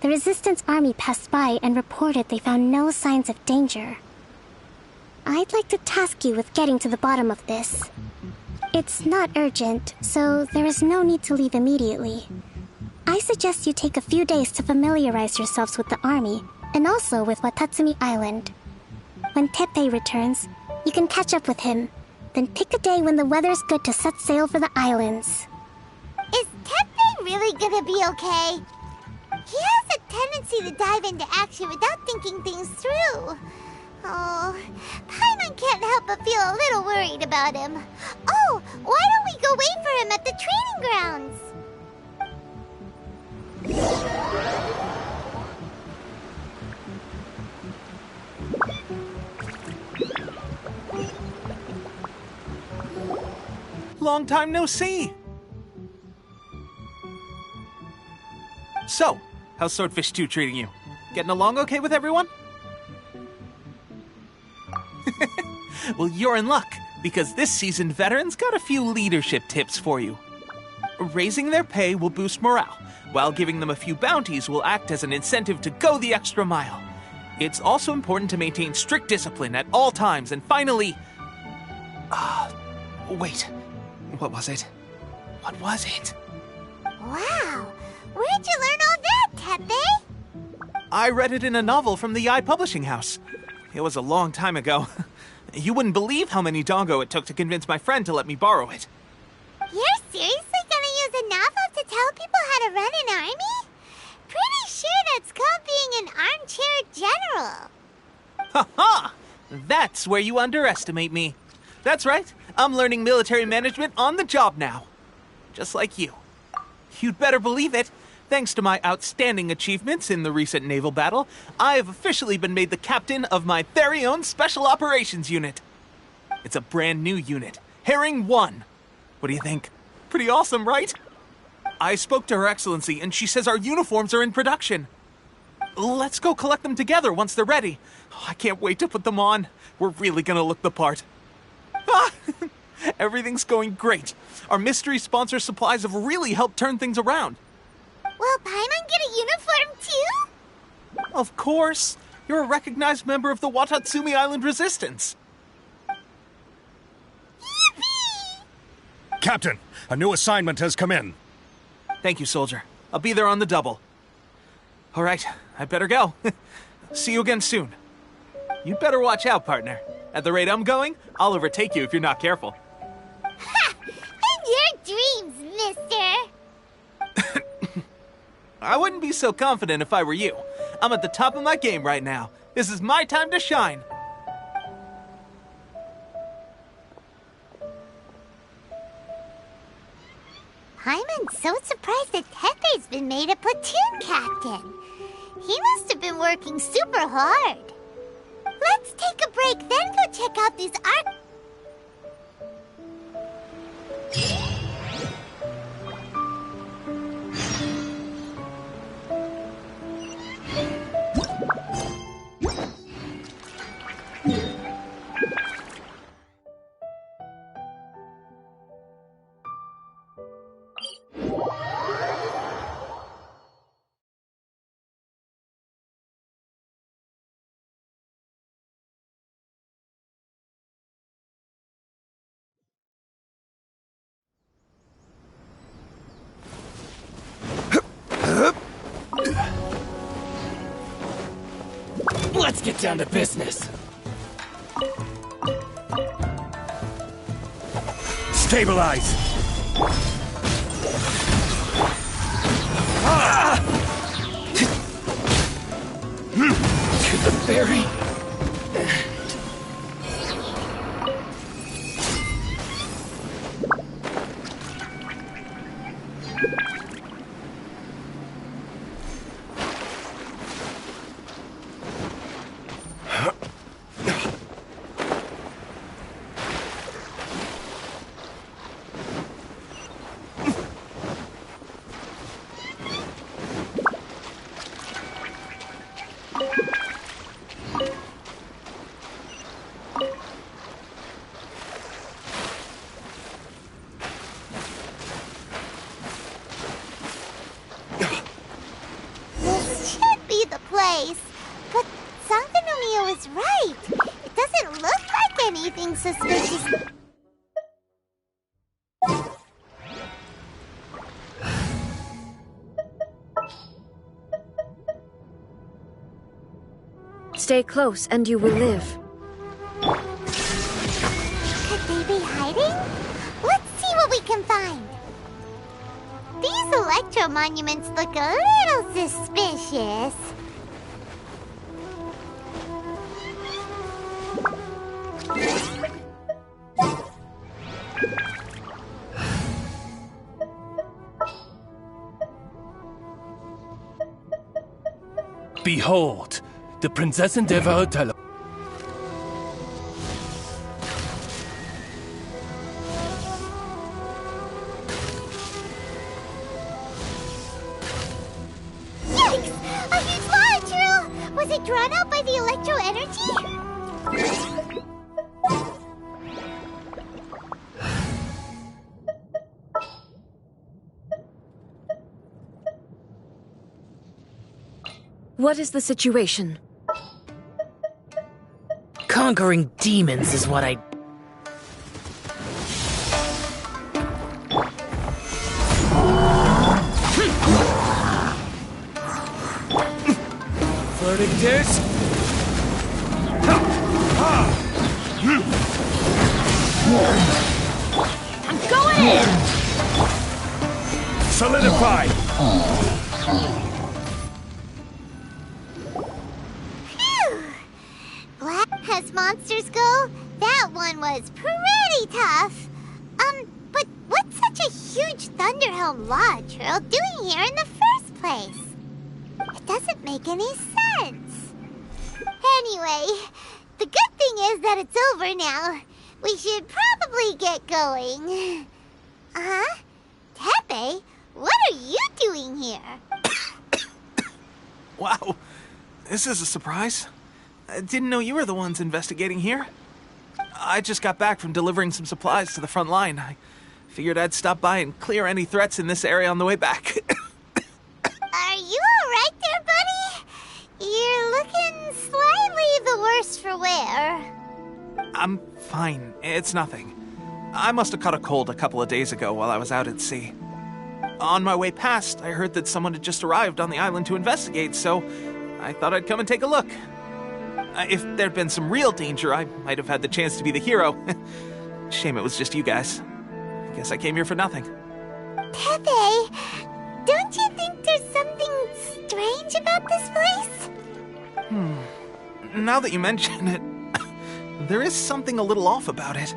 the Resistance army passed by and reported they found no signs of danger. I'd like to task you with getting to the bottom of this. It's not urgent, so there is no need to leave immediately. I suggest you take a few days to familiarize yourselves with the army, and also with Watatsumi Island. When Teppei returns, you can catch up with him, then pick a day when the weather's good to set sail for the islands. Is Teppei really gonna be okay? He has a tendency to dive into action without thinking things through. Oh, Paimon can't help but feel a little worried about him. Oh, why don't we go wait for him at the training grounds? long time no see. So, how's Swordfish 2 treating you? Getting along okay with everyone? Well, you're in luck, because this seasoned veteran's got a few leadership tips for you. Raising their pay will boost morale, while giving them a few bounties will act as an incentive to go the extra mile. It's also important to maintain strict discipline at all times, and finally... wait. What was it? What was it? Wow! Where'd you learn all that, Tepe? I read it in a novel from the Eye Publishing House. It was a long time ago. You wouldn't believe how many dongo it took to convince my friend to let me borrow it. You're seriously gonna use a novel to tell people how to run an army? Pretty sure that's called being an armchair general. Ha ha! That's where you underestimate me. That's right. I'm learning military management on the job now. Just like you. You'd better believe it. Thanks to my outstanding achievements in the recent naval battle, I have officially been made the captain of my very own Special Operations Unit. It's a brand new unit, Herring 1. What do you think? Pretty awesome, right? I spoke to Her Excellency, and she says our uniforms are in production. Let's go collect them together once they're ready. Oh, I can't wait to put them on. We're really gonna look the part. Ah, everything's going great. Our mystery sponsor supplies have really helped turn things around. Will Paimon get a uniform too? Of course. You're a recognized member of the Watatsumi Island Resistance. Yippee! Captain, a new assignment has come in. Thank you, soldier. I'll be there on the double. All right, I better go. See you again soon. You'd better watch out, partner. At the rate I'm going, I'll overtake you if you're not careful. Ha! In your dreams, mister! I wouldn't be so confident if I were you. I'm at the top of my game right now. This is my time to shine. Paimon's so surprised that Tepe's been made a platoon captain. He must have been working super hard. Let's take a break, then go check out these art... Let's get down to business. Stabilize! To the berry. This should be the place. But Sankanomiya was right. It doesn't look like anything suspicious. Stay close and you will live. Could they be hiding? Let's see what we can find. These electro monuments look a little suspicious. Behold, the Princess Endeavor Hotel. A huge law, True! Was it drawn out by the electro energy? What is the situation? Conquering demons is what I... Flirting disc? I'm going in! Solidify! Phew! Glad as monsters go, that one was pretty tough. But what's such a huge Thunderhelm Law Trail doing here in the first place? It doesn't make any sense. Anyway, the good thing is that it's over now. We should probably get going. Uh-huh? Tepe, what are you doing here? Wow, this is a surprise. I didn't know you were the ones investigating here. I just got back from delivering some supplies to the front line. I figured I'd stop by and clear any threats in this area on the way back. Are you alright there, buddy? You're looking slightly the worse for wear. I'm fine. It's nothing. I must have caught a cold a couple of days ago while I was out at sea. On my way past, I heard that someone had just arrived on the island to investigate, so I thought I'd come and take a look. If there'd been some real danger, I might have had the chance to be the hero. Shame it was just you guys. Guess I came here for nothing. Tepe, don't you think there's something strange about this place? Now that you mention it, there is something a little off about it.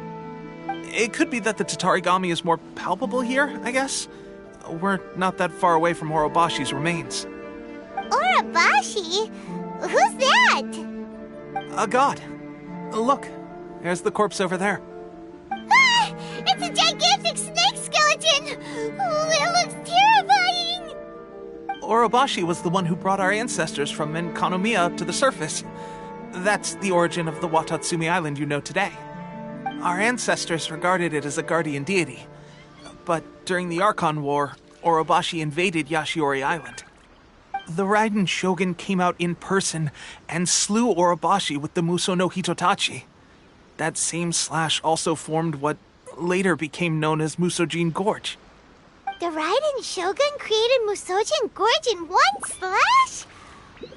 It could be that the Tatarigami is more palpable here, I guess. We're not that far away from Orobashi's remains. Orobashi? Who's that? A god. Look, there's the corpse over there. Ah! It's a gigantic snake skeleton! Oh, it looks terrifying! Orobashi was the one who brought our ancestors from Enkanomiya up to the surface. That's the origin of the Watatsumi Island you know today. Our ancestors regarded it as a guardian deity. But during the Archon War, Orobashi invaded Yashiori Island. The Raiden Shogun came out in person and slew Orobashi with the Muso no Hitotachi. That same slash also formed what later became known as Musojin Gorge. The Raiden Shogun created Musojin Gorge in one slash?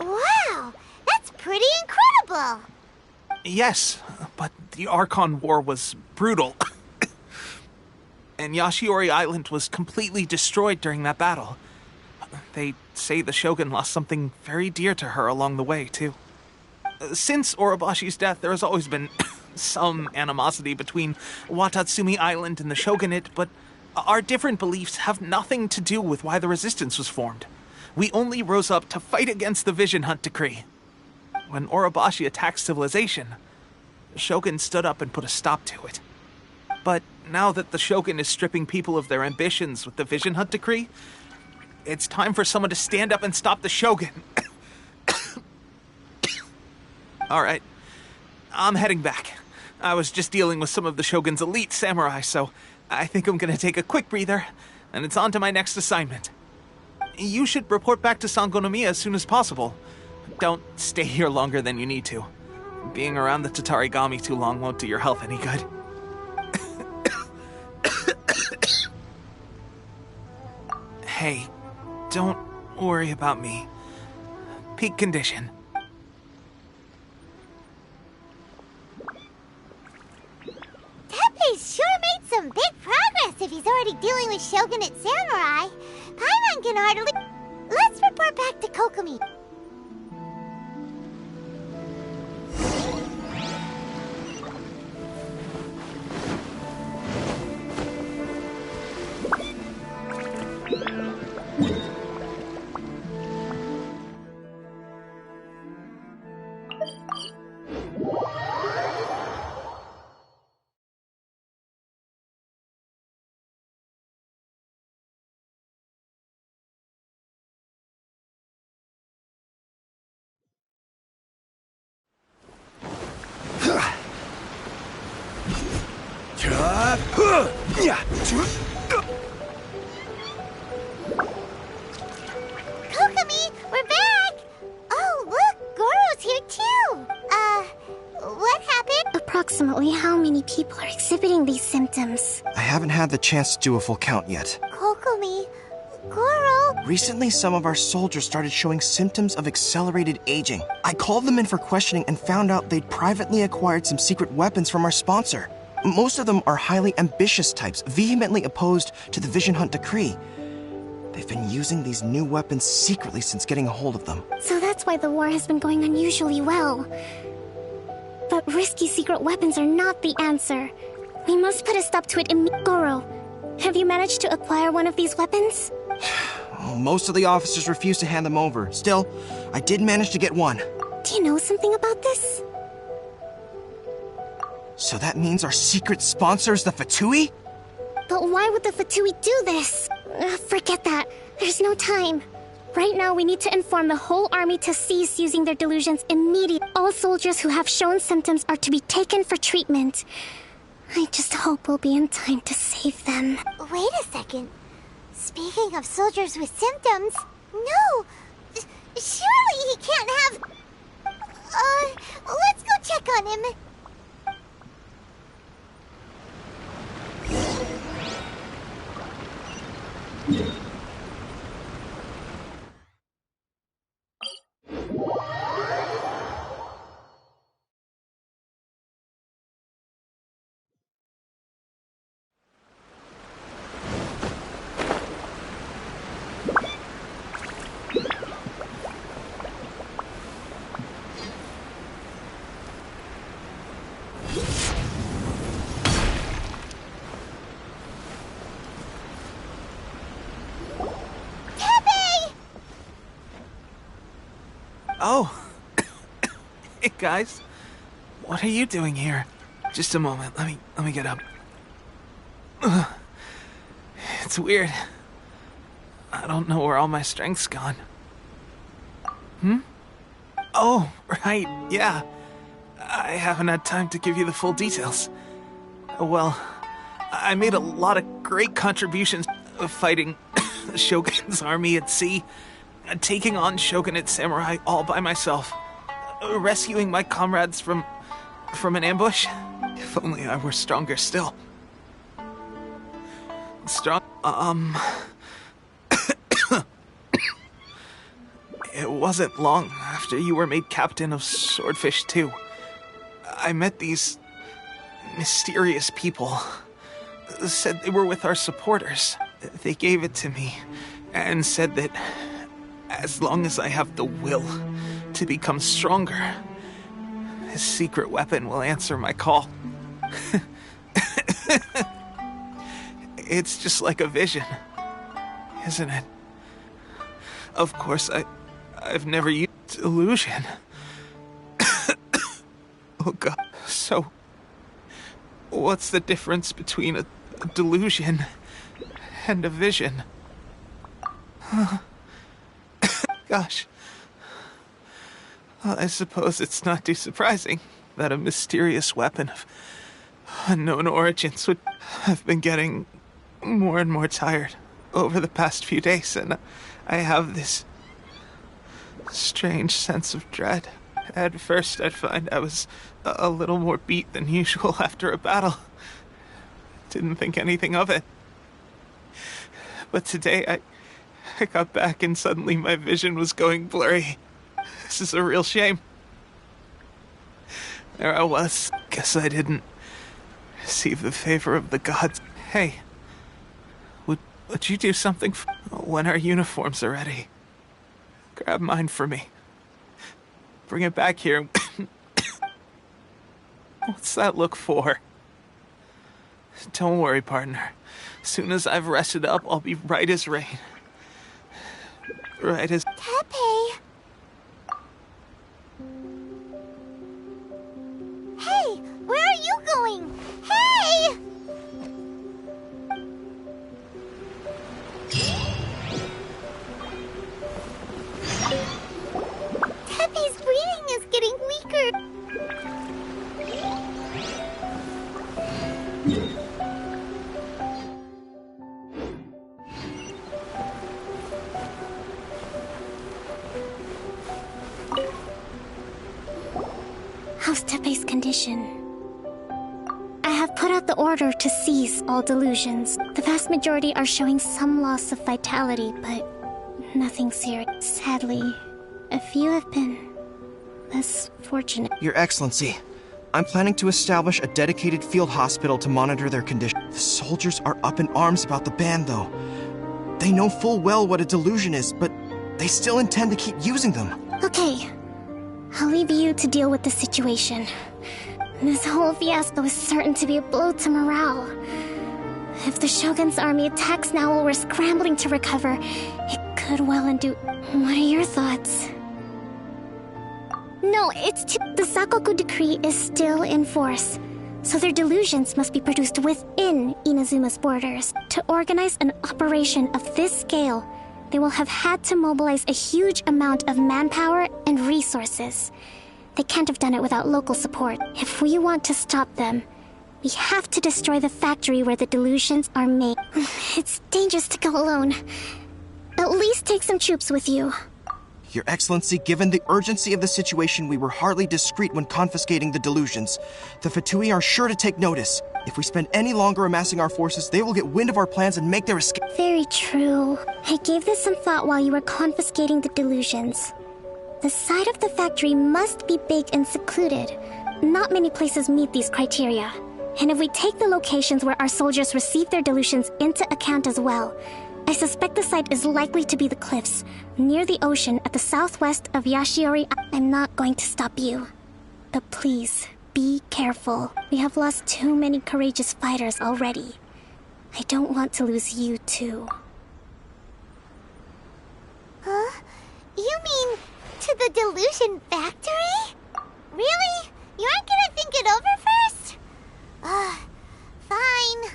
Wow, that's pretty incredible! Yes, but the Archon War was brutal. And Yashiori Island was completely destroyed during that battle. They say the Shogun lost something very dear to her along the way, too. Since Orobashi's death, there has always been some animosity between Watatsumi Island and the Shogunate, but our different beliefs have nothing to do with why the resistance was formed. We only rose up to fight against the Vision Hunt Decree. When Orobashi attacked civilization, the Shogun stood up and put a stop to it. But now that the Shogun is stripping people of their ambitions with the Vision Hunt Decree, it's time for someone to stand up and stop the Shogun. Alright, I'm heading back. I was just dealing with some of the Shogun's elite samurai, so I think I'm gonna take a quick breather, and it's on to my next assignment. You should report back to Sangonomiya as soon as possible. Don't stay here longer than you need to. Being around the Tatarigami too long won't do your health any good. Hey, don't worry about me. Peak condition. Tepe's sure made some big progress if he's already dealing with Shogunate samurai. Paimon can hardly... Let's report back to Kokomi. Kokomi, we're back! Oh, look, Goro's here too! What happened? Approximately how many people are exhibiting these symptoms? I haven't had the chance to do a full count yet. Kokomi, Goro... Recently, some of our soldiers started showing symptoms of accelerated aging. I called them in for questioning and found out they'd privately acquired some secret weapons from our sponsor. Most of them are highly ambitious types, vehemently opposed to the Vision Hunt decree. They've been using these new weapons secretly since getting a hold of them. So that's why the war has been going unusually well. But risky secret weapons are not the answer. We must put a stop to it immediately. Goro, have you managed to acquire one of these weapons? Most of the officers refuse to hand them over. Still, I did manage to get one. Do you know something about this? So that means our secret sponsor is the Fatui? But why would the Fatui do this? Forget that. There's no time. Right now, we need to inform the whole army to cease using their delusions immediately. All soldiers who have shown symptoms are to be taken for treatment. I just hope we'll be in time to save them. Wait a second. Speaking of soldiers with symptoms... No! Surely he can't have... let's go check on him. Oh. Hey, guys. What are you doing here? Just a moment. Let me get up. Ugh. It's weird. I don't know where all my strength's gone. Oh, right. Yeah. I haven't had time to give you the full details. Well, I made a lot of great contributions of fighting the Shogun's army at sea, taking on Shogunate samurai all by myself, rescuing my comrades from an ambush. If only I were stronger still. It wasn't long after you were made captain of Swordfish 2. I met these mysterious people. Said they were with our supporters. They gave it to me and said that as long as I have the will to become stronger, his secret weapon will answer my call. It's just like a vision, isn't it? Of course, I've never used illusion. Oh God. So, what's the difference between a delusion and a vision? Gosh. Well, I suppose it's not too surprising that a mysterious weapon of unknown origins would have been getting more and more tired over the past few days, and I have this strange sense of dread. At first, I'd find I was a little more beat than usual after a battle. Didn't think anything of it. But today, I got back and suddenly my vision was going blurry. This is a real shame. There I was. Guess I didn't receive the favor of the gods. Hey, would you do something when our uniforms are ready? Grab mine for me. Bring it back here. What's that look for? Don't worry, partner. As soon as I've rested up, I'll be right as rain. Right as... Tepe! Hey! Where are you going? Hey! Tepe's breathing is getting weaker. How's Tepe's condition? I have put out the order to cease all delusions. The vast majority are showing some loss of vitality, but nothing serious. Sadly, a few have been less fortunate. Your Excellency, I'm planning to establish a dedicated field hospital to monitor their condition. The soldiers are up in arms about the ban, though. They know full well what a delusion is, but they still intend to keep using them. Okay, I'll leave you to deal with the situation. This whole fiasco is certain to be a blow to morale. If the Shogun's army attacks now while we're scrambling to recover, it could well undo. What are your thoughts? No, the Sakoku decree is still in force, so their delusions must be produced within Inazuma's borders. To organize an operation of this scale, they will have had to mobilize a huge amount of manpower and resources. They can't have done it without local support. If we want to stop them, we have to destroy the factory where the delusions are made. It's dangerous to go alone. At least take some troops with you. Your Excellency, given the urgency of the situation, we were hardly discreet when confiscating the delusions. The Fatui are sure to take notice. If we spend any longer amassing our forces, they will get wind of our plans and make their escape. Very true. I gave this some thought while you were confiscating the delusions. The side of the factory must be big and secluded. Not many places meet these criteria. And if we take the locations where our soldiers receive their delusions into account as well, I suspect the site is likely to be the cliffs, near the ocean at the southwest of Yashiori. I'm not going to stop you. But please, be careful. We have lost too many courageous fighters already. I don't want to lose you too. Huh? You mean to the delusion factory? Really? You aren't gonna think it over first? Fine.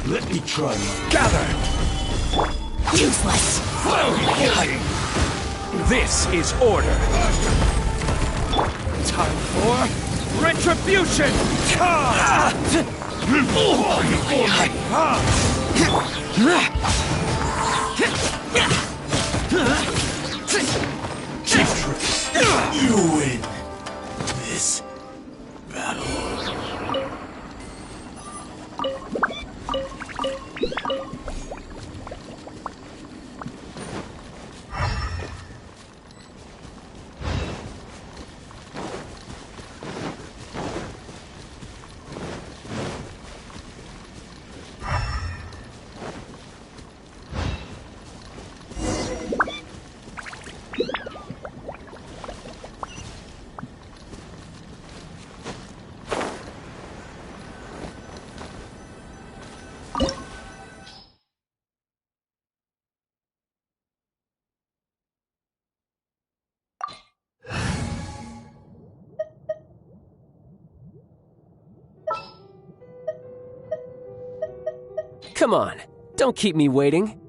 Let me try. Gather! Useless! This is order. Time for retribution! You win this battle. Come on, don't keep me waiting.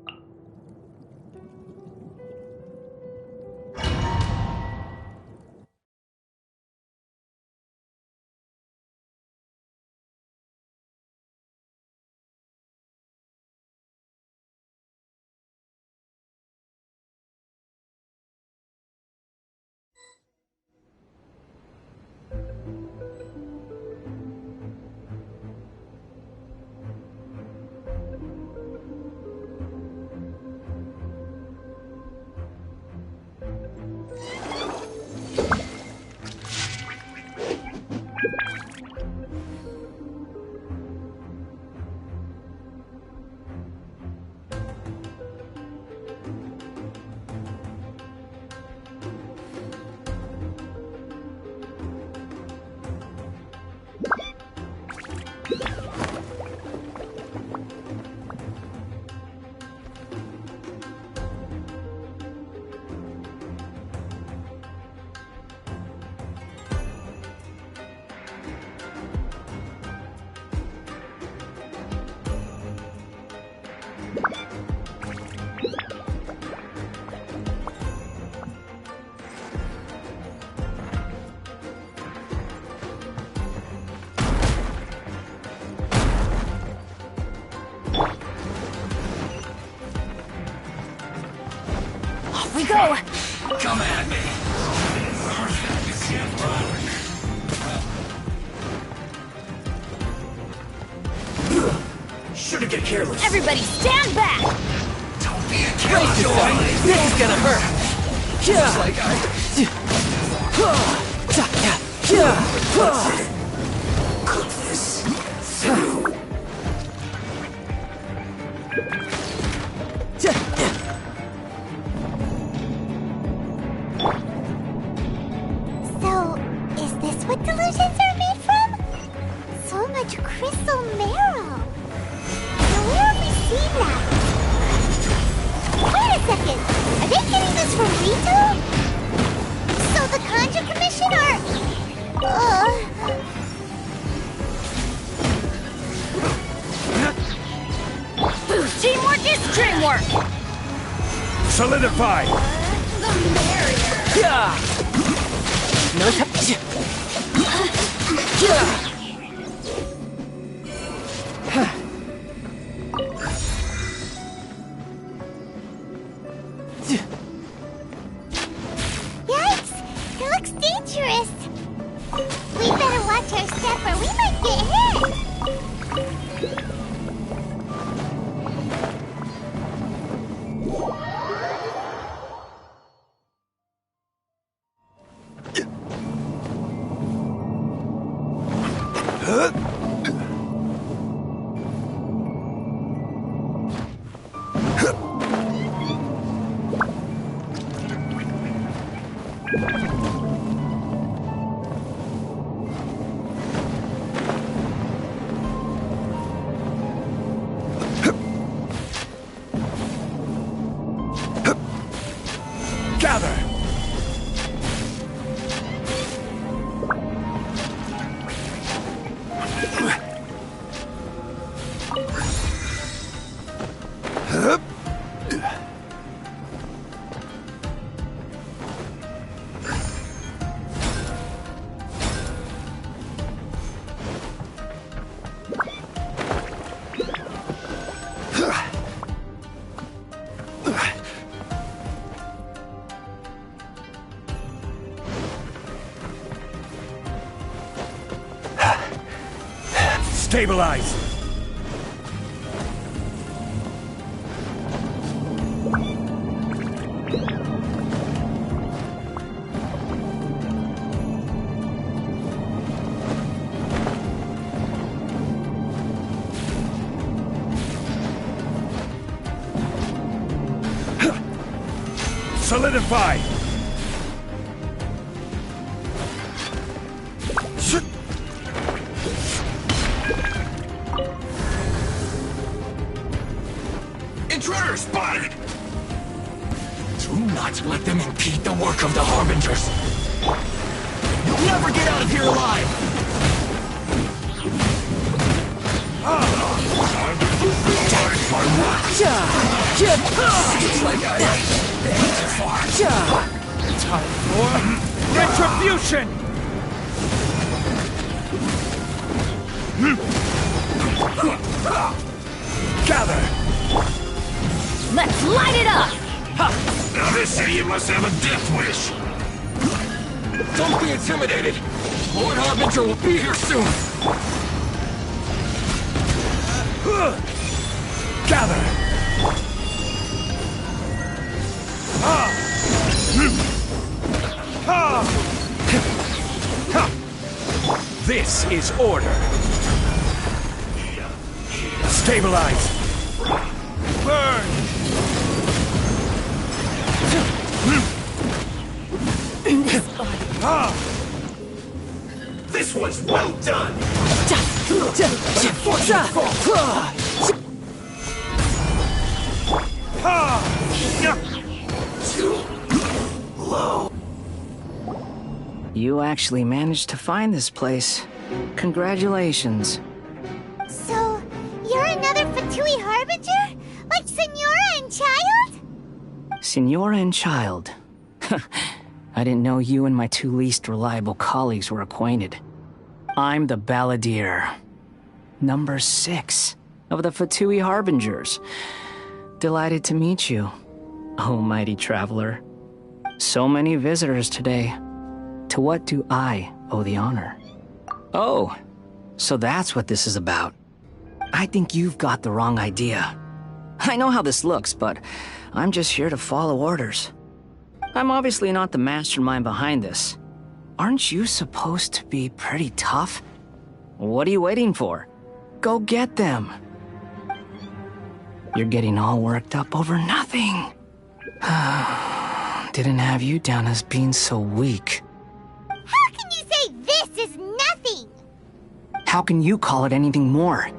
we go! Come at me! Shouldn't get careless. Everybody stand back! Don't be a Brace yourself! This is gonna hurt! Looks like cook this through. So, is this what delusions are made from? So much crystal marrow. Now where have we seen that? Wait a second. Are they getting this from Rito? So the Conjure Commission are... Teamwork is dreamwork! Solidify! No Yikes! It looks dangerous. We better watch our step or we might get hit. Gather! Stabilize! Solidify! Intruder spotted! Do not let them impede the work of the Harbingers! You'll never get out of here alive! My work! Seems like I went too far. Time for retribution! Gather! Let's light it up! Now this idiot must have a death wish! Don't be intimidated! Lord Harbinger will be here soon! Gather! This is order! Stabilize! Burn! This one's well done! Too low. You actually managed to find this place. Congratulations. So, you're another Fatui Harbinger? Like Senora and Child? Senora and Child. I didn't know you and my two least reliable colleagues were acquainted. I'm the Balladeer. Number 6 of the Fatui Harbingers. Delighted to meet you, oh mighty traveler. So many visitors today. To what do I owe the honor? Oh, so that's what this is about. I think you've got the wrong idea. I know how this looks, but I'm just here to follow orders. I'm obviously not the mastermind behind this. Aren't you supposed to be pretty tough? What are you waiting for? Go get them. You're getting all worked up over nothing. Didn't have you down as being so weak. How can you say this is nothing? How can you call it anything more?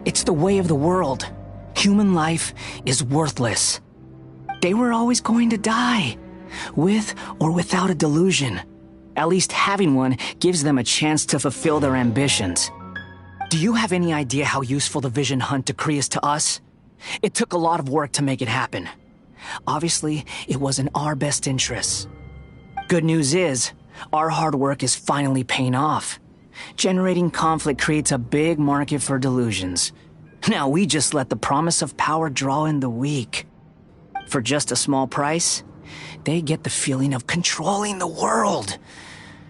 It's the way of the world. Human life is worthless. They were always going to die, with or without a delusion. At least having one gives them a chance to fulfill their ambitions. Do you have any idea how useful the Vision Hunt decree is to us? It took a lot of work to make it happen. Obviously, it was in our best interests. Good news is, our hard work is finally paying off. Generating conflict creates a big market for delusions. Now we just let the promise of power draw in the weak. For just a small price, they get the feeling of controlling the world,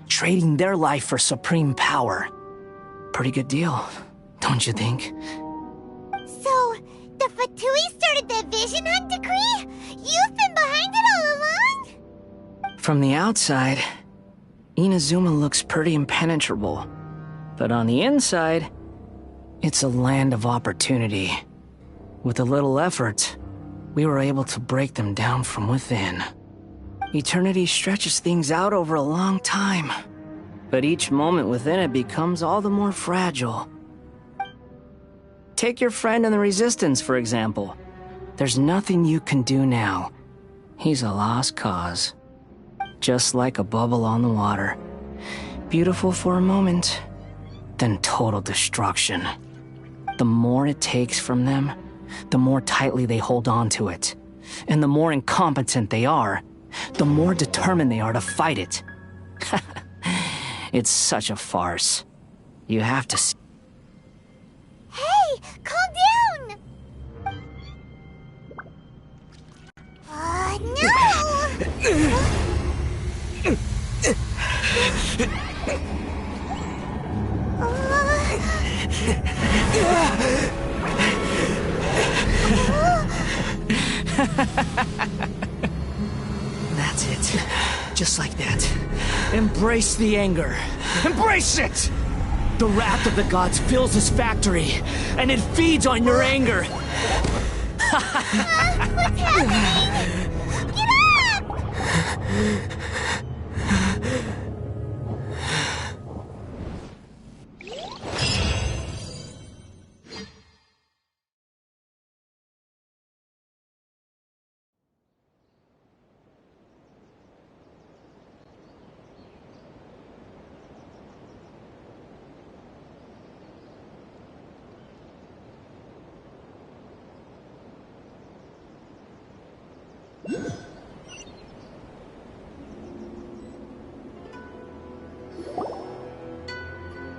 trading their life for supreme power. Pretty good deal, don't you think? So, the Fatui started the Vision Hunt decree? You've been behind it all along? From the outside, Inazuma looks pretty impenetrable. But on the inside, it's a land of opportunity. With a little effort, we were able to break them down from within. Eternity stretches things out over a long time, but each moment within it becomes all the more fragile. Take your friend in the Resistance, for example. There's nothing you can do now. He's a lost cause. Just like a bubble on the water. Beautiful for a moment, then total destruction. The more it takes from them, the more tightly they hold on to it. And the more incompetent they are, the more determined they are to fight it. It's such a farce. You have to see. Hey, calm down! That's it. Just like that. Embrace the anger. Embrace it! The wrath of the gods fills this factory, and it feeds on your anger. What's happening? Get up!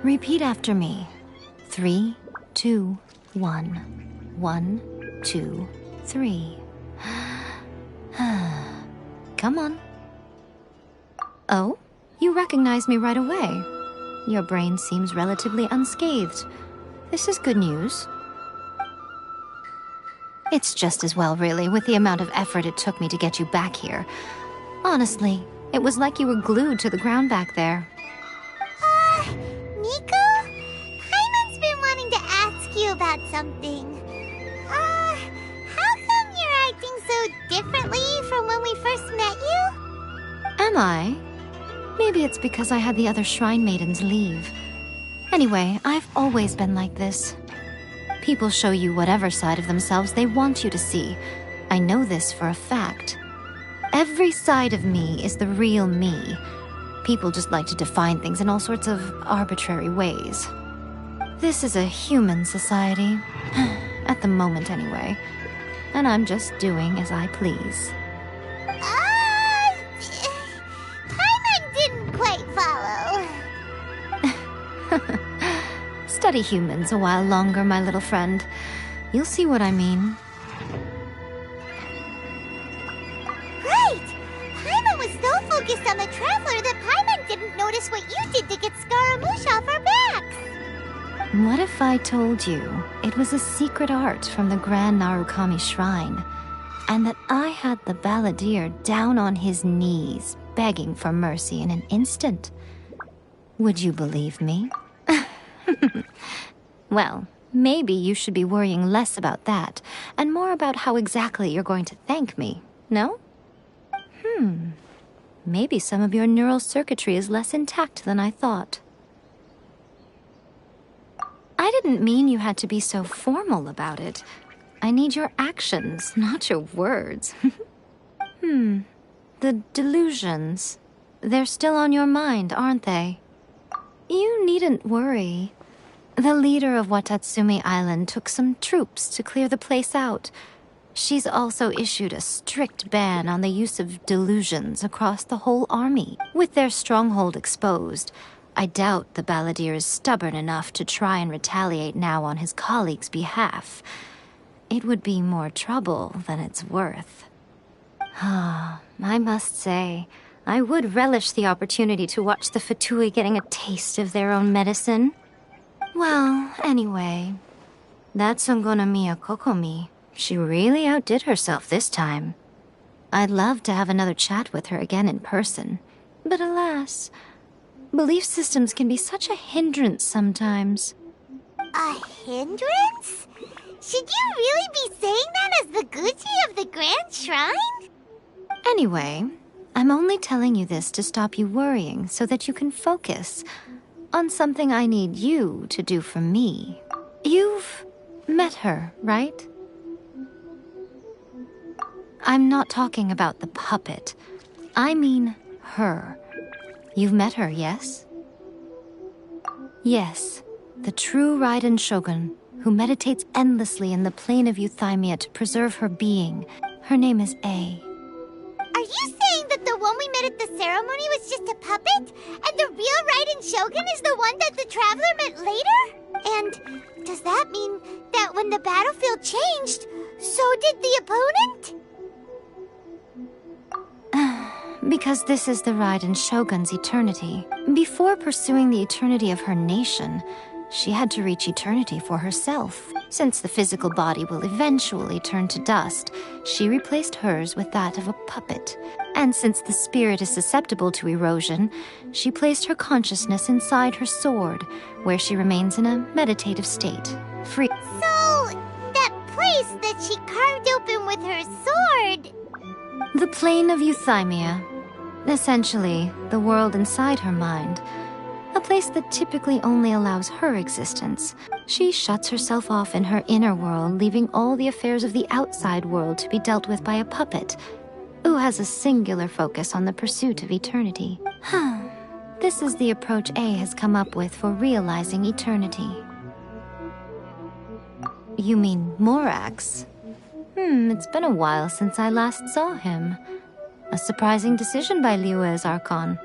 Repeat after me. 3, 2, 1. 1, 2, 3. Come on. Oh, you recognize me right away. Your brain seems relatively unscathed. This is good news. It's just as well, really, with the amount of effort it took me to get you back here. Honestly, it was like you were glued to the ground back there. Nico? Paimon's been wanting to ask you about something. How come you're acting so differently from when we first met you? Am I? Maybe it's because I had the other Shrine Maidens leave. Anyway, I've always been like this. People show you whatever side of themselves they want you to see. I know this for a fact. Every side of me is the real me. People just like to define things in all sorts of arbitrary ways. This is a human society. At the moment, anyway. And I'm just doing as I please. Paimon didn't quite follow. Study humans a while longer, my little friend. You'll see what I mean. Right! Paimon was focused on the Traveler that Paimon didn't notice what you did to get Scaramouche off our backs. What if I told you it was a secret art from the Grand Narukami Shrine, and that I had the balladeer down on his knees, begging for mercy in an instant? Would you believe me? Well, maybe you should be worrying less about that, and more about how exactly you're going to thank me, no? Maybe some of your neural circuitry is less intact than I thought. I didn't mean you had to be so formal about it. I need your actions, not your words. The delusions. They're still on your mind, aren't they? You needn't worry. The leader of Watatsumi Island took some troops to clear the place out. She's also issued a strict ban on the use of delusions across the whole army. With their stronghold exposed, I doubt the balladeer is stubborn enough to try and retaliate now on his colleagues' behalf. It would be more trouble than it's worth. I must say, I would relish the opportunity to watch the Fatui getting a taste of their own medicine. Well, anyway, that Sangonomiya Kokomi, she really outdid herself this time. I'd love to have another chat with her again in person, but alas, belief systems can be such a hindrance sometimes. A hindrance? Should you really be saying that as the Gucci of the Grand Shrine? Anyway, I'm only telling you this to stop you worrying so that you can focus on something I need you to do for me. You've met her, right? I'm not talking about the puppet. I mean her. You've met her, yes? Yes, the true Raiden Shogun, who meditates endlessly in the plane of Euthymia to preserve her being. Her name is A. Are you saying that the one we met at the ceremony was just a puppet? And the real Raiden Shogun is the one that the Traveler met later? And does that mean that when the battlefield changed, so did the opponent? Because this is the Raiden Shogun's eternity. Before pursuing the eternity of her nation, she had to reach eternity for herself. Since the physical body will eventually turn to dust, she replaced hers with that of a puppet. And since the spirit is susceptible to erosion, she placed her consciousness inside her sword, where she remains in a meditative state, free. So, that place that she carved open with her sword... The plane of Euthymia. Essentially, the world inside her mind. A place that typically only allows her existence. She shuts herself off in her inner world, leaving all the affairs of the outside world to be dealt with by a puppet, who has a singular focus on the pursuit of eternity. This is the approach A has come up with for realizing eternity. You mean Morax? It's been a while since I last saw him. A surprising decision by Liyue's Archon.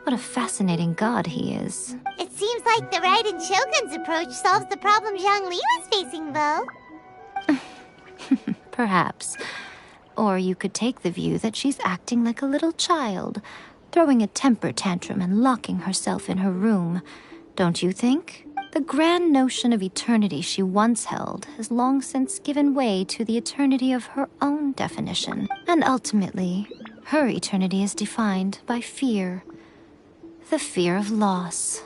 What a fascinating god he is. It seems like the Raiden Shogun's approach solves the problem Zhongli was facing, though. Perhaps. Or you could take the view that she's acting like a little child, throwing a temper tantrum and locking herself in her room. Don't you think? The grand notion of eternity she once held has long since given way to the eternity of her own definition. And ultimately, her eternity is defined by fear. The fear of loss.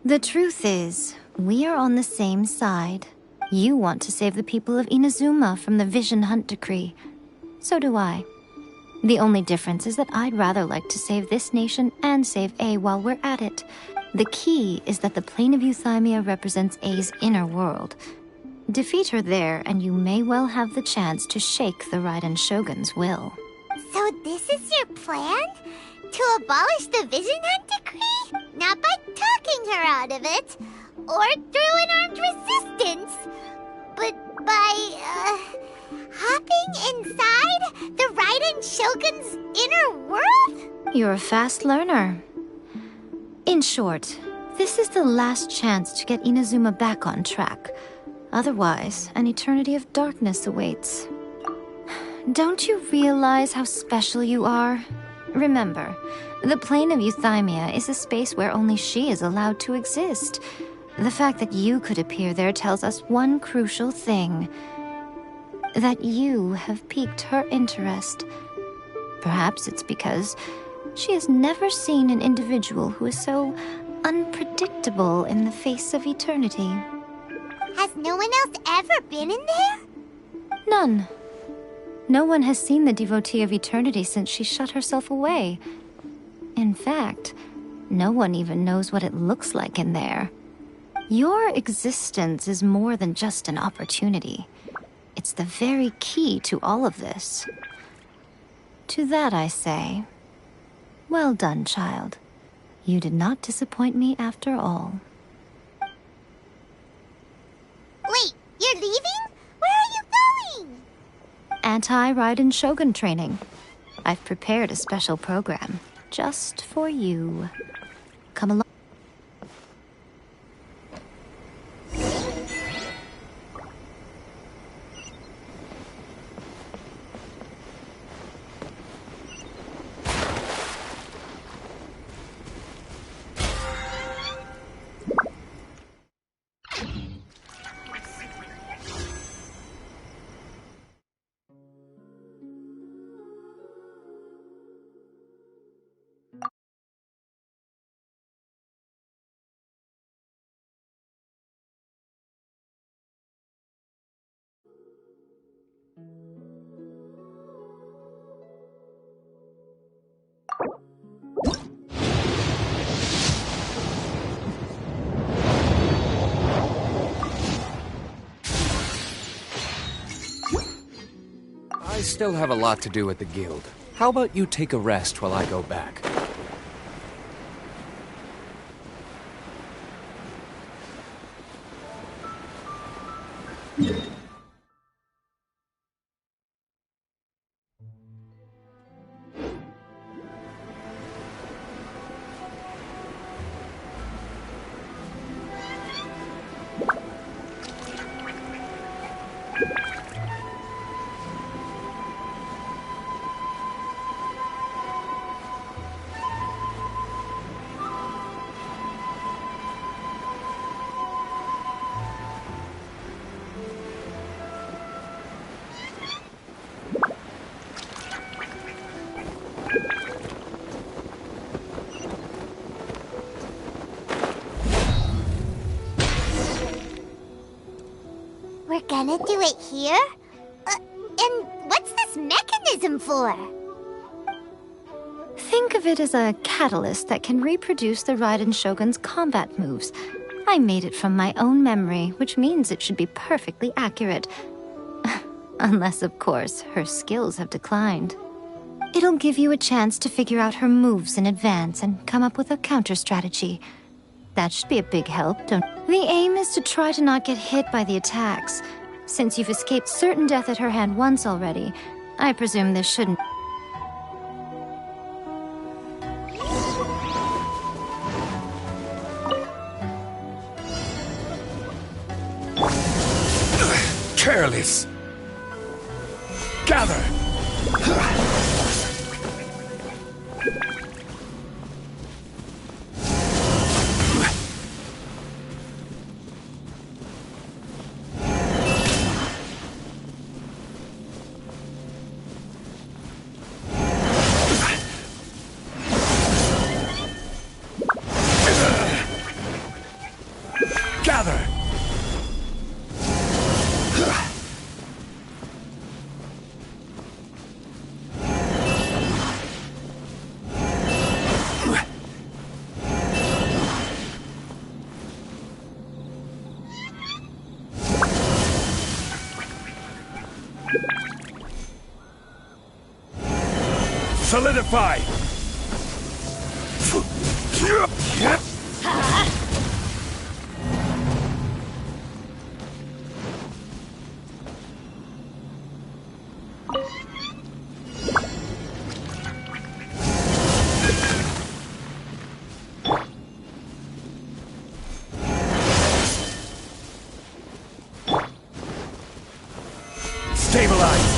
The truth is, we are on the same side. You want to save the people of Inazuma from the Vision Hunt decree. So do I. The only difference is that I'd rather like to save this nation and save A while we're at it. The key is that the plane of Euthymia represents A's inner world. Defeat her there, and you may well have the chance to shake the Raiden Shogun's will. So this is your plan? To abolish the Vision Hunt decree? Not by talking her out of it, or through an armed resistance, but by, hopping inside the Raiden Shogun's inner world? You're a fast learner. In short, this is the last chance to get Inazuma back on track. Otherwise, an eternity of darkness awaits. Don't you realize how special you are? Remember, the plane of Euthymia is a space where only she is allowed to exist. The fact that you could appear there tells us one crucial thing. That you have piqued her interest. Perhaps it's because she has never seen an individual who is so unpredictable in the face of eternity. Has no one else ever been in there? None. No one has seen the devotee of eternity since she shut herself away. In fact, no one even knows what it looks like in there. Your existence is more than just an opportunity. It's the very key to all of this. To that I say, well done, child. You did not disappoint me after all. Wait, you're leaving? Where are you going? Anti-Raiden Shogun training. I've prepared a special program just for you. Come along. I still have a lot to do at the guild. How about you take a rest while I go back? We're gonna do it here? And what's this mechanism for? Think of it as a catalyst that can reproduce the Raiden Shogun's combat moves. I made it from my own memory, which means it should be perfectly accurate. Unless, of course, her skills have declined. It'll give you a chance to figure out her moves in advance and come up with a counter-strategy. That should be a big help, don't you? The aim is to try to not get hit by the attacks. Since you've escaped certain death at her hand once already, I presume this shouldn't... Careless! Gather! Gather! Solidify! Stabilize!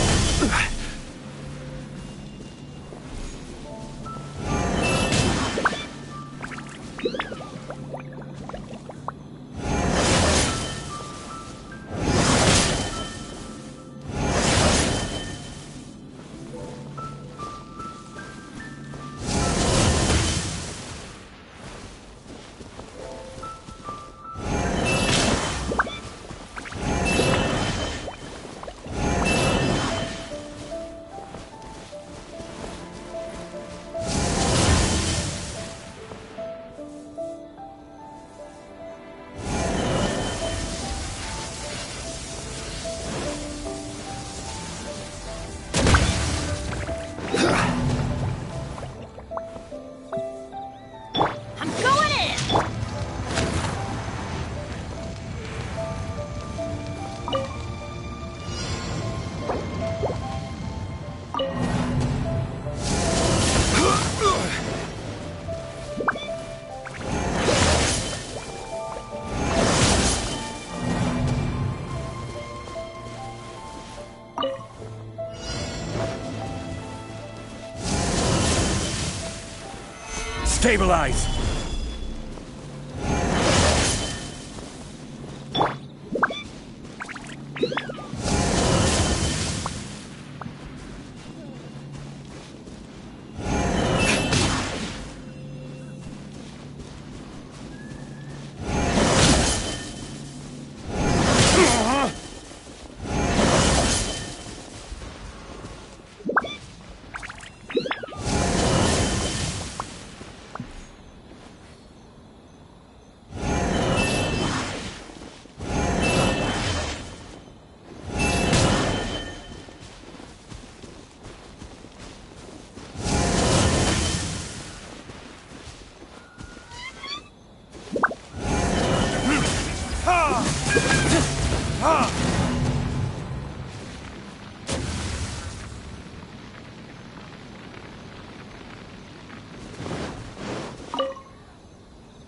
Stabilize!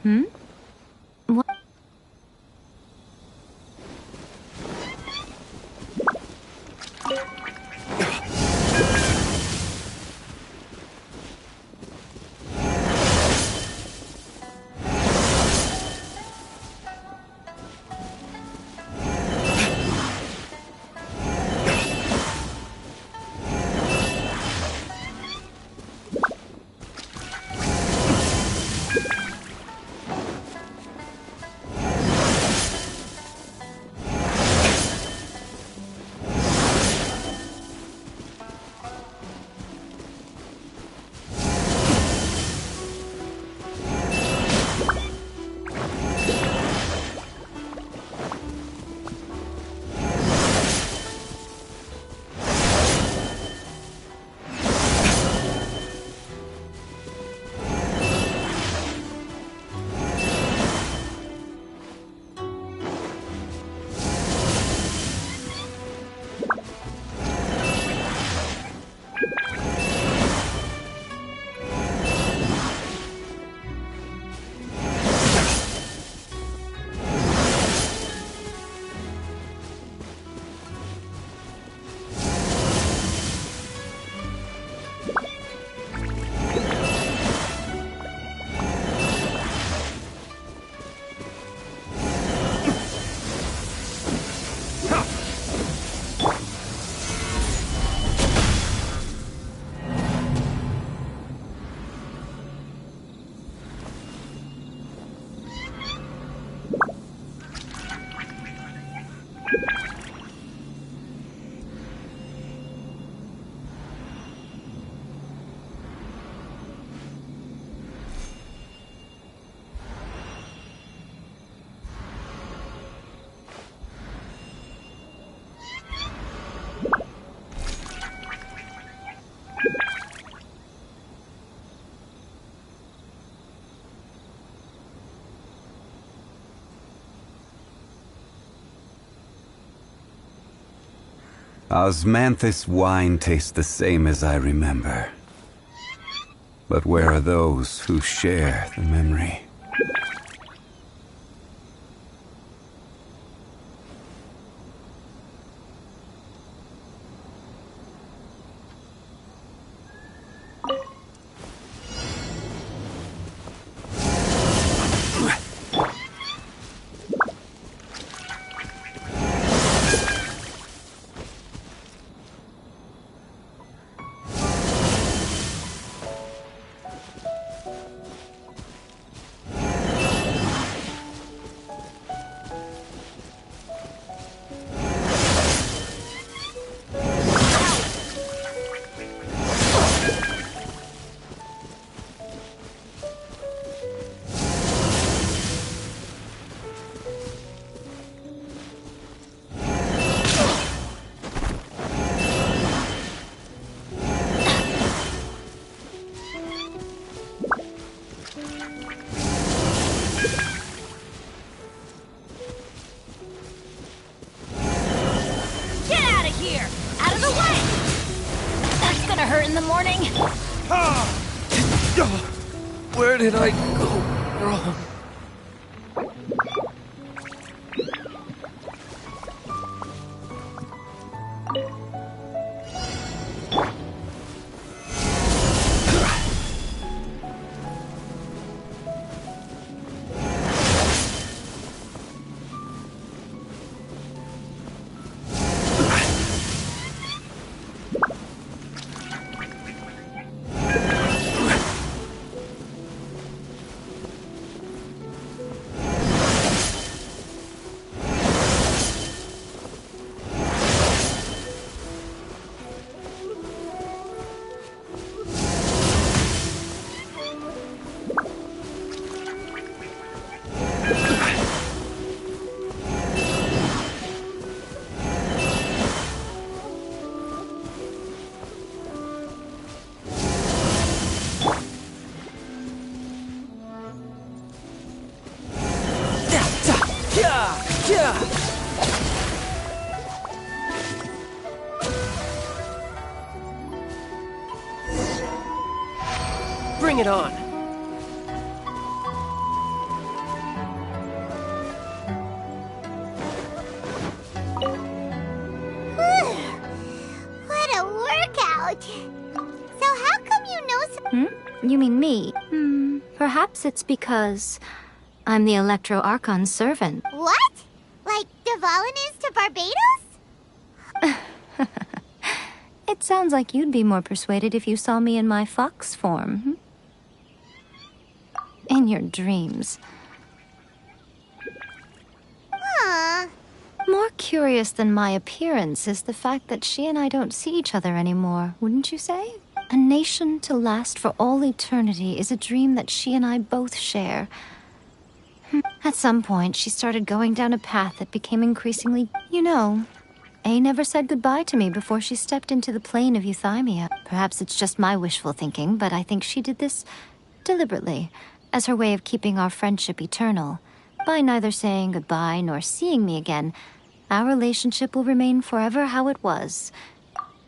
Hmm? What? Osmanthus wine tastes the same as I remember. But where are those who share the memory? Where did I go wrong? Bring it on. What a workout! So how come you know so— You mean me? Perhaps it's because I'm the Electro Archon's servant. What? Like Dvalin is to Barbados? It sounds like you'd be more persuaded if you saw me in my fox form. In your dreams. Aww. More curious than my appearance is the fact that she and I don't see each other anymore, wouldn't you say? A nation to last for all eternity is a dream that she and I both share. At some point, she started going down a path that became increasingly... You know, A never said goodbye to me before she stepped into the plane of Euthymia. Perhaps it's just my wishful thinking, but I think she did this deliberately, as her way of keeping our friendship eternal. By neither saying goodbye nor seeing me again, our relationship will remain forever how it was.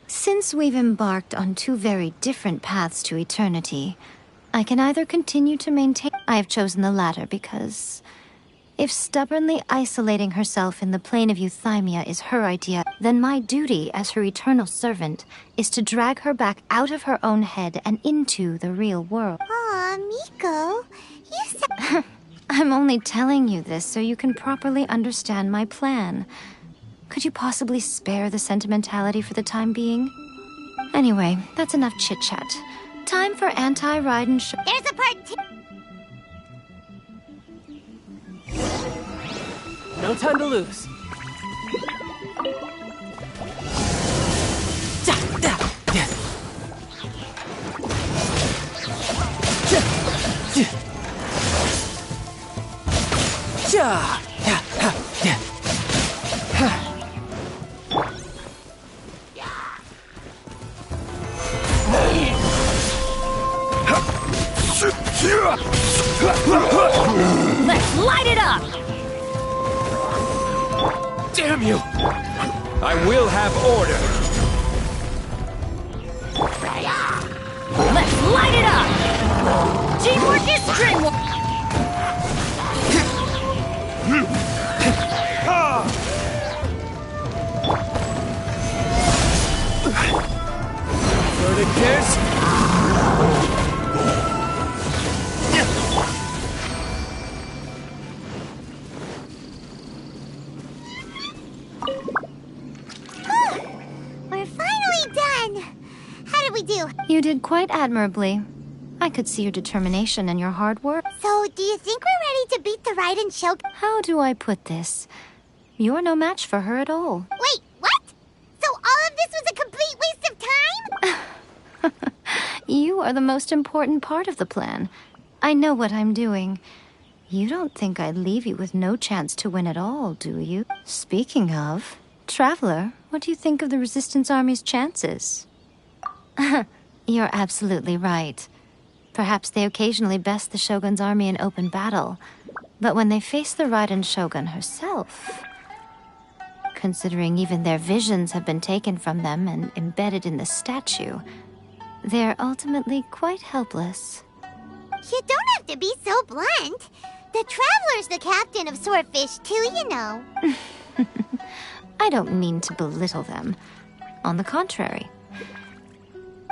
Since we've embarked on two very different paths to eternity, I can either continue to maintain... I have chosen the latter because... if stubbornly isolating herself in the plane of Euthymia is her idea, then my duty as her eternal servant is to drag her back out of her own head and into the real world. Aw, Miko, you said... I'm only telling you this so you can properly understand my plan. Could you possibly spare the sentimentality for the time being? Anyway, that's enough chit-chat. Time for anti-Raiden show. There's a part 2. No time to lose. Let's light it up! Damn you! I will have order! Let's light it up! Teamwork is dreamwork! Verdict is... We're finally done! How did we do? You did quite admirably. I could see your determination and your hard work. So, do you think we're ready to beat the Raiden Shogun? How do I put this? You're no match for her at all. Wait, what? So all of this was a complete waste of time? You are the most important part of the plan. I know what I'm doing. You don't think I'd leave you with no chance to win at all, do you? Speaking of, Traveler, what do you think of the Resistance Army's chances? You're absolutely right. Perhaps they occasionally best the Shogun's army in open battle, but when they face the Raiden Shogun herself... Considering even their visions have been taken from them and embedded in the statue, they're ultimately quite helpless. You don't have to be so blunt. The Traveler's the captain of Swordfish too, you know. I don't mean to belittle them. On the contrary.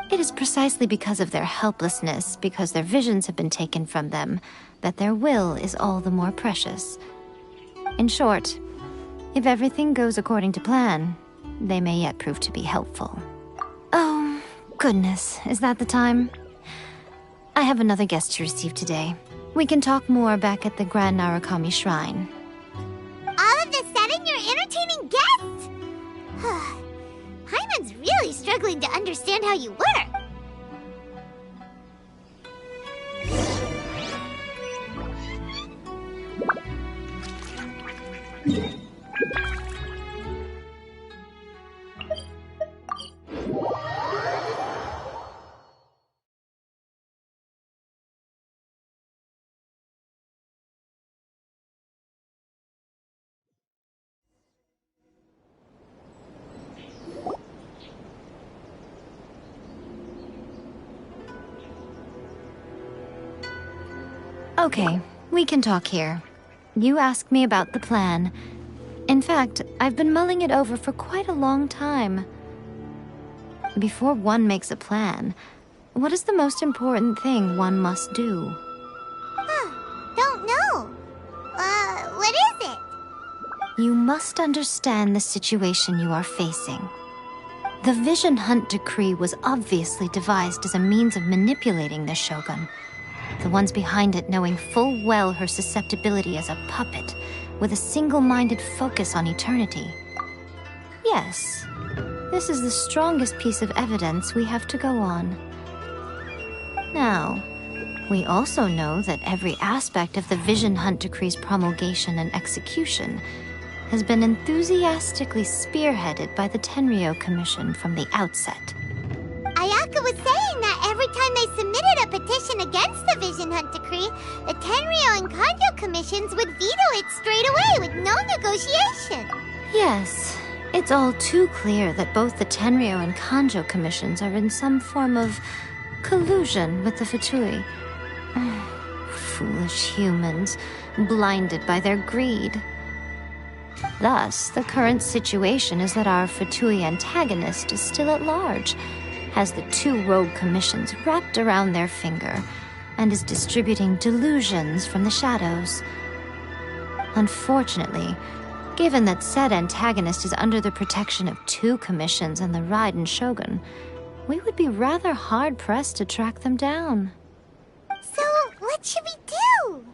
It is precisely because of their helplessness, because their visions have been taken from them, that their will is all the more precious. In short, if everything goes according to plan, they may yet prove to be helpful. Oh, goodness, is that the time? I have another guest to receive today. We can talk more back at the Grand Narukami Shrine. All of a sudden, you're entertaining guests? Hyman's really struggling to understand how you work. Okay, we can talk here. You asked me about the plan. In fact, I've been mulling it over for quite a long time. Before one makes a plan, what is the most important thing one must do? Don't know. What is it? You must understand the situation you are facing. The Vision Hunt Decree was obviously devised as a means of manipulating the Shogun. The ones behind it knowing full well her susceptibility as a puppet, with a single-minded focus on eternity. Yes, this is the strongest piece of evidence we have to go on. Now, we also know that every aspect of the Vision Hunt Decree's promulgation and execution has been enthusiastically spearheaded by the Tenryou Commission from the outset. Ayaka was saying that every time they submitted a petition against the Vision Hunt Decree, the Tenryou and Kanjo commissions would veto it straight away with no negotiation. Yes, it's all too clear that both the Tenryou and Kanjo commissions are in some form of collusion with the Fatui. Foolish humans, blinded by their greed. Thus, the current situation is that our Fatui antagonist is still at large, has the two rogue commissions wrapped around their finger, and is distributing delusions from the shadows. Unfortunately, given that said antagonist is under the protection of two commissions and the Raiden Shogun, we would be rather hard-pressed to track them down. So, what should we do?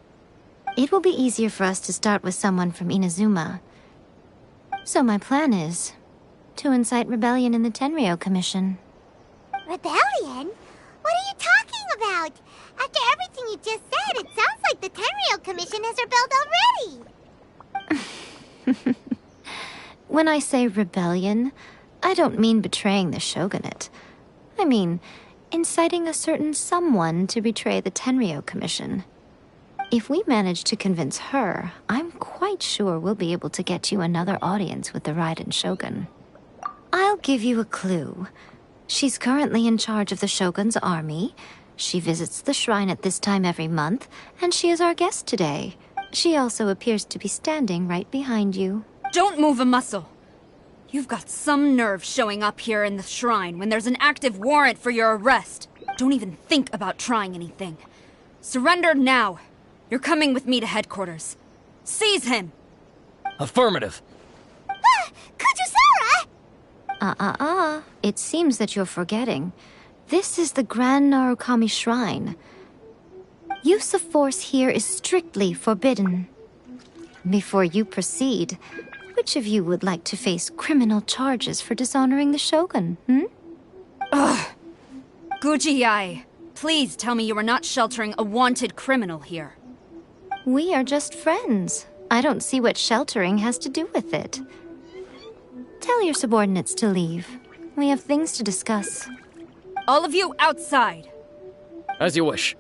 It will be easier for us to start with someone from Inazuma. So my plan is to incite rebellion in the Tenryou Commission. Rebellion? What are you talking about? After everything you just said, it sounds like the Tenryou Commission has rebelled already. When I say rebellion, I don't mean betraying the shogunate. I mean inciting a certain someone to betray the Tenryou Commission. If we manage to convince her, I'm quite sure we'll be able to get you another audience with the Raiden Shogun. I'll give you a clue. She's currently in charge of the Shogun's army. She visits the shrine at this time every month, and she is our guest today. She also appears to be standing right behind you. Don't move a muscle. You've got some nerve showing up here in the shrine when there's an active warrant for your arrest. Don't even think about trying anything. Surrender now. You're coming with me to headquarters. Seize him! Affirmative. Kujusara! It seems that you're forgetting. This is the Grand Narukami Shrine. Use of force here is strictly forbidden. Before you proceed, which of you would like to face criminal charges for dishonoring the Shogun, Ugh! Guji-ai, please tell me you are not sheltering a wanted criminal here. We are just friends. I don't see what sheltering has to do with it. Tell your subordinates to leave. We have things to discuss. All of you outside. As you wish.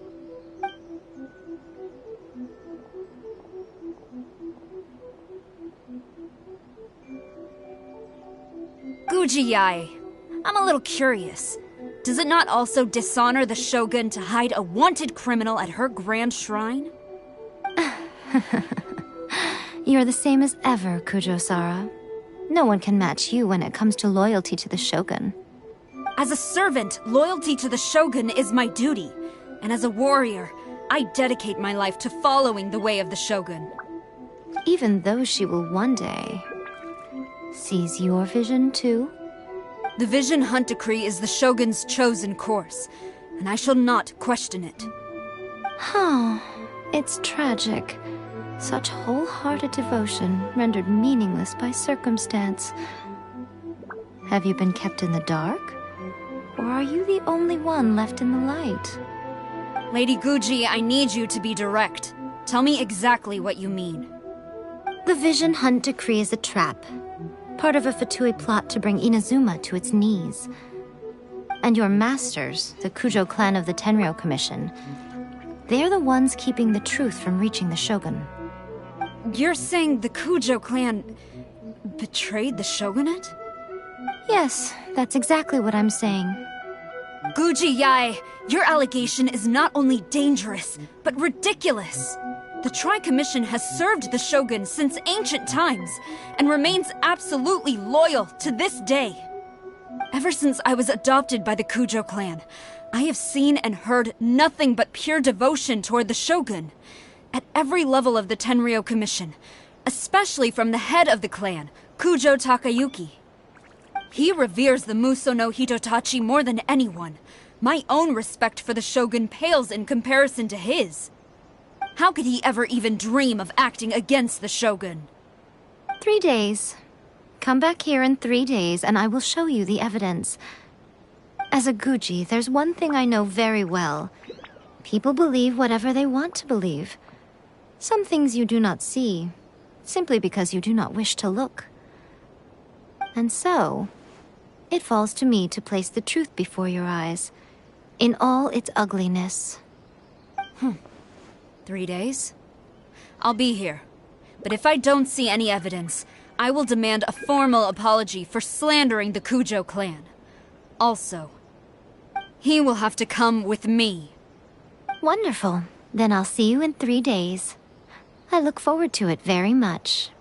Guji-ai, I'm a little curious. Does it not also dishonor the Shogun to hide a wanted criminal at her grand shrine? You're the same as ever, Kujo-sara. No one can match you when it comes to loyalty to the Shogun. As a servant, loyalty to the Shogun is my duty. And as a warrior, I dedicate my life to following the way of the Shogun. Even though she will one day seize your vision too? The Vision Hunt Decree is the Shogun's chosen course, and I shall not question it. Oh, it's tragic. Such wholehearted devotion rendered meaningless by circumstance. Have you been kept in the dark? Or are you the only one left in the light? Lady Guji, I need you to be direct. Tell me exactly what you mean. The Vision Hunt Decree is a trap. Part of a Fatui plot to bring Inazuma to its knees. And your masters, the Kujo clan of the Tenryou Commission, they're the ones keeping the truth from reaching the Shogun. You're saying the Kujo clan betrayed the Shogunate? Yes, that's exactly what I'm saying. Guji-ai, Your allegation is not only dangerous, but ridiculous. The Tri-Commission has served the Shogun since ancient times, and remains absolutely loyal to this day. Ever since I was adopted by the Kujo clan, I have seen and heard nothing but pure devotion toward the Shogun. At every level of the Tenryou Commission, especially from the head of the clan, Kujo Takayuki. He reveres the Muso no Hitotachi more than anyone. My own respect for the Shogun pales in comparison to his. How could he ever even dream of acting against the Shogun? 3 days. Come back here in 3 days and I will show you the evidence. As a Guji, there's one thing I know very well. People believe whatever they want to believe. Some things you do not see, simply because you do not wish to look. And so, it falls to me to place the truth before your eyes, in all its ugliness. 3 days? I'll be here. But if I don't see any evidence, I will demand a formal apology for slandering the Kujo clan. Also, he will have to come with me. Wonderful. Then I'll see you in 3 days. I look forward to it very much.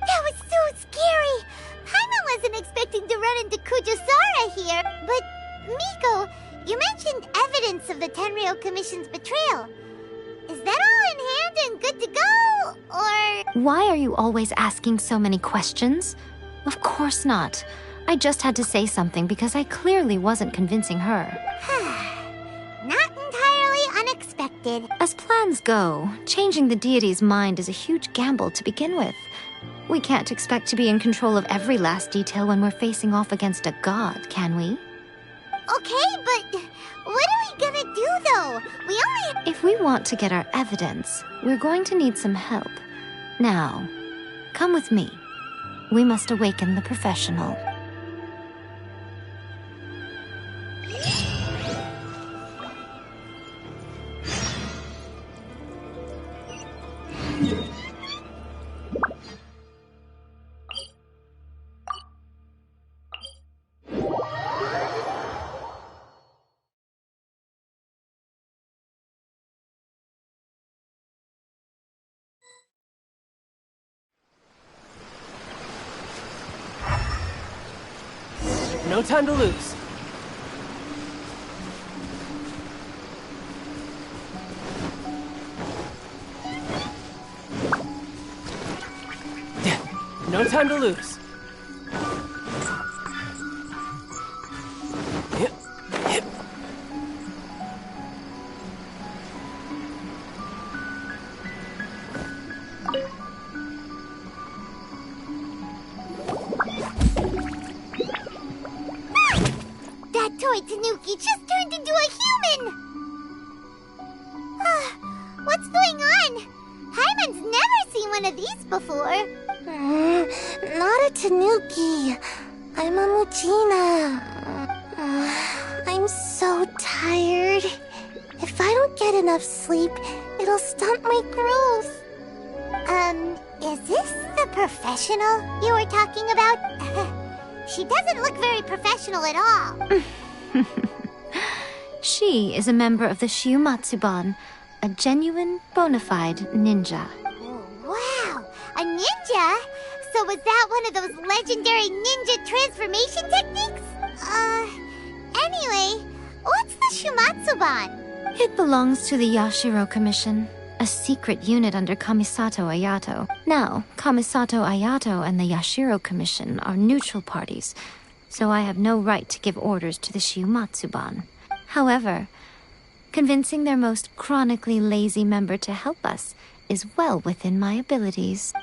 That was so scary! Paimon wasn't expecting to run into Kujosara here, but Miko, you mentioned evidence of the Tenryou Commission's betrayal. Is that all in hand and good to go, or...? Why are you always asking so many questions? Of course not. I just had to say something because I clearly wasn't convincing her. Not entirely unexpected. As plans go, changing the deity's mind is a huge gamble to begin with. We can't expect to be in control of every last detail when we're facing off against a god, can we? Okay, but what are we gonna do, though? We only... If we want to get our evidence, we're going to need some help. Now, come with me. We must awaken the professional. No time to lose. No time to lose. That toy Tanuki just turned into a human! What's going on? Paimon's never seen one of these before. Not a Tanuki. I'm a Mujina. I'm so tired. If I don't get enough sleep, it'll stunt my growth. Is this the professional you were talking about? She doesn't look very professional at all. She is a member of the Shiumatsuban, a genuine, bona fide ninja. Wow, a ninja? So was that one of those legendary ninja transformation techniques? Anyway, what's the Shumatsuban? It belongs to the Yashiro Commission, a secret unit under Kamisato Ayato. Now, Kamisato Ayato and the Yashiro Commission are neutral parties, so I have no right to give orders to the Shiumatsuban. However, convincing their most chronically lazy member to help us is well within my abilities.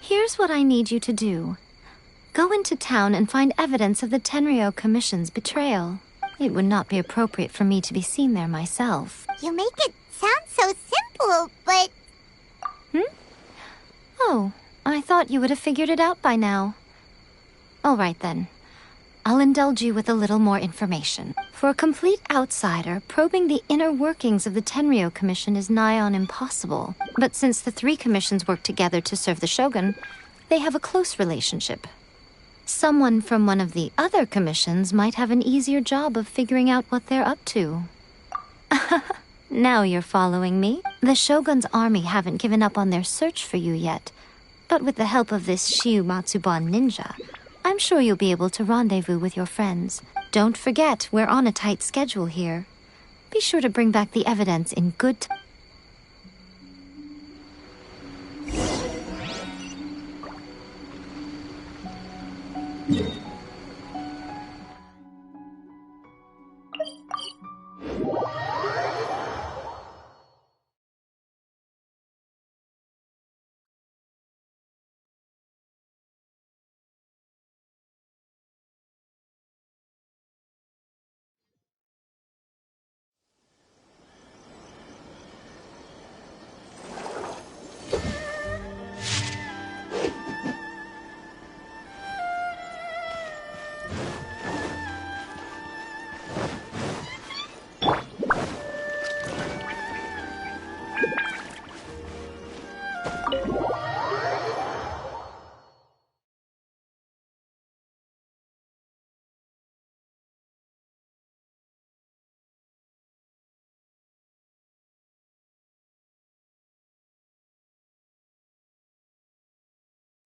Here's what I need you to do. Go into town and find evidence of the Tenryou Commission's betrayal. It would not be appropriate for me to be seen there myself. You make it sound so simple, but... Oh, I thought you would have figured it out by now. All right then. I'll indulge you with a little more information. For a complete outsider, probing the inner workings of the Tenryou Commission is nigh on impossible. But since the three commissions work together to serve the Shogun, They have a close relationship. Someone from one of the other commissions might have an easier job of figuring out what they're up to. Now you're following me. The Shogun's army haven't given up on their search for you yet, but with the help of this Shiu Matsuban ninja, I'm sure you'll be able to rendezvous with your friends. Don't forget, we're on a tight schedule here. Be sure to bring back the evidence in good time.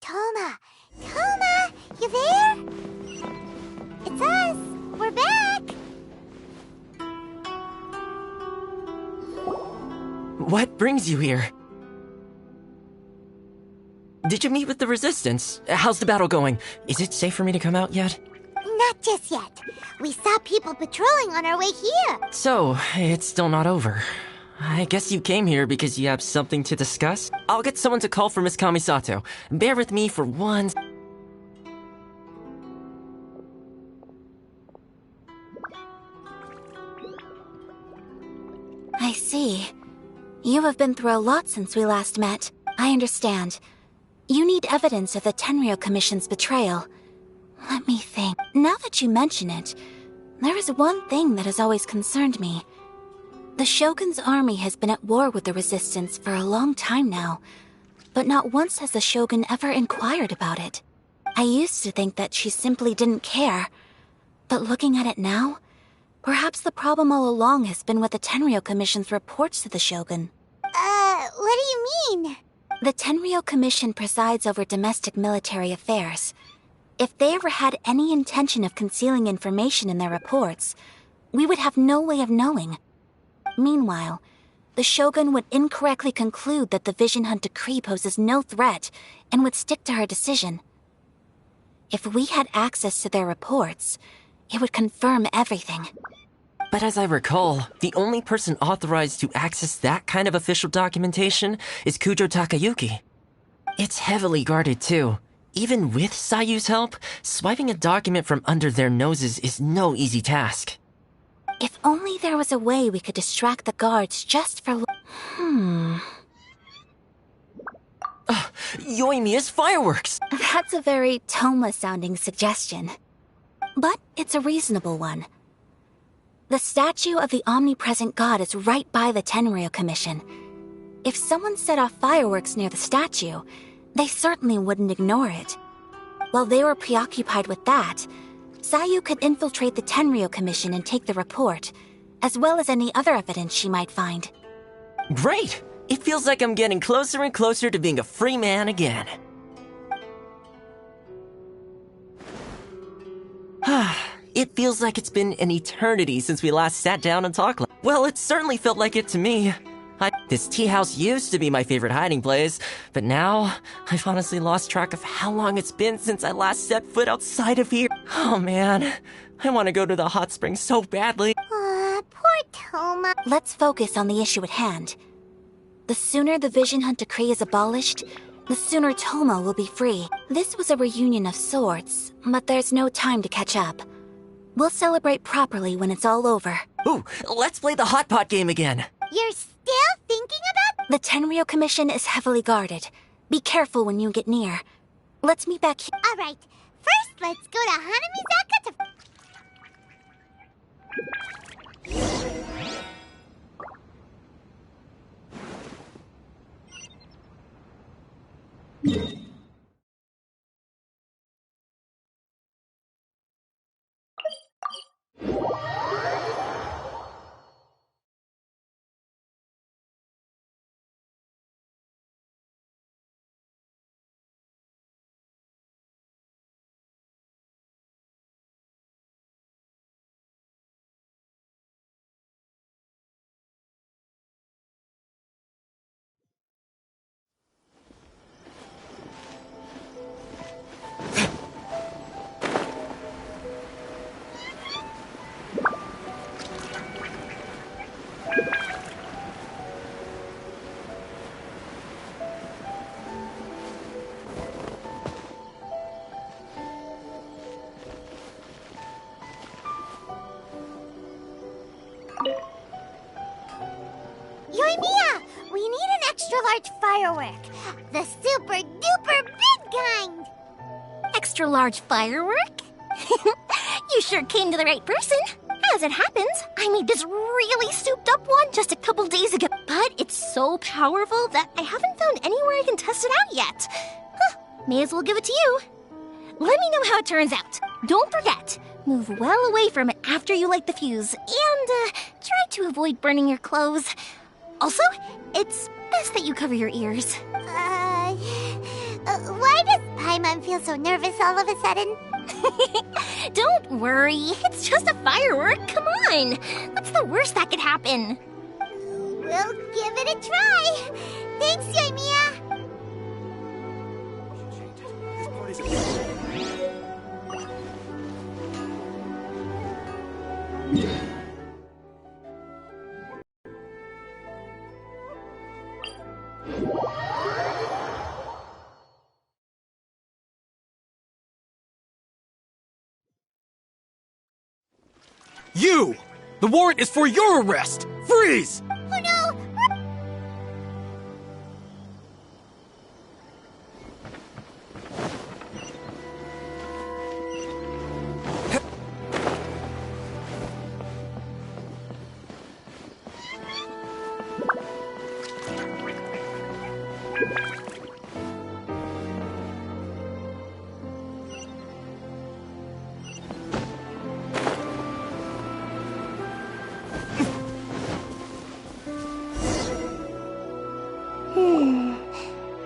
Toma! Toma! You there? It's us! We're back! What brings you here? Did you meet with the Resistance? How's the battle going? Is it safe for me to come out yet? Not just yet. We saw people patrolling on our way here. So, it's still not over. I guess you came here because you have something to discuss? I'll get someone to call for Miss Kamisato. Bear with me for one... I see. You have been through a lot since we last met. I understand. You need evidence of the Tenryou Commission's betrayal. Let me think. Now that you mention it, there is one thing that has always concerned me. The Shogun's army has been at war with the Resistance for a long time now, but not once has the Shogun ever inquired about it. I used to think that she simply didn't care, but looking at it now, perhaps the problem all along has been with the Tenryou Commission's reports to the Shogun. What do you mean? The Tenryou Commission presides over domestic military affairs. If they ever had any intention of concealing information in their reports, we would have no way of knowing. Meanwhile, the Shogun would incorrectly conclude that the Vision Hunt decree poses no threat and would stick to her decision. If we had access to their reports, it would confirm everything. But as I recall, the only person authorized to access that kind of official documentation is Kujo Takayuki. It's heavily guarded too. Even with Sayu's help, swiping a document from under their noses is no easy task. If only there was a way we could distract the guards just for... Yoimiya's fireworks! That's a very Toma-sounding suggestion. But it's a reasonable one. The statue of the omnipresent god is right by the Tenryou Commission. If someone set off fireworks near the statue, they certainly wouldn't ignore it. While they were preoccupied with that, Sayu could infiltrate the Tenryou Commission and take the report, as well as any other evidence she might find. Great! It feels like I'm getting closer and closer to being a free man again. It feels like it's been an eternity since we last sat down and talked. Well, it certainly felt like it to me. This tea house used to be my favorite hiding place, but now I've honestly lost track of how long it's been since I last set foot outside of here. Oh man, I want to go to the hot springs so badly. Poor Toma. Let's focus on the issue at hand. The sooner the Vision Hunt decree is abolished, the sooner Toma will be free. This was a reunion of sorts, but there's no time to catch up. We'll celebrate properly when it's all over. Ooh, let's play the hot pot game again. You're still thinking about... The Tenryou Commission is heavily guarded. Be careful when you get near. Let's meet back here. All right. First, let's go to Hanamizaka to... large firework. The super duper big kind. Extra large firework? You sure came to the right person. As it happens, I made this really souped up one just a couple days ago. But it's so powerful that I haven't found anywhere I can test it out yet. Huh, may as well give it to you. Let me know how it turns out. Don't forget, move well away from it after you light the fuse. And try to avoid burning your clothes. Also, it's best that you cover your ears. Why does Paimon feel so nervous all of a sudden? Don't worry, it's just a firework. Come on. What's the worst that could happen? We'll give it a try. Thanks, Yoimiya. You! The warrant is for your arrest! Freeze! Oh no!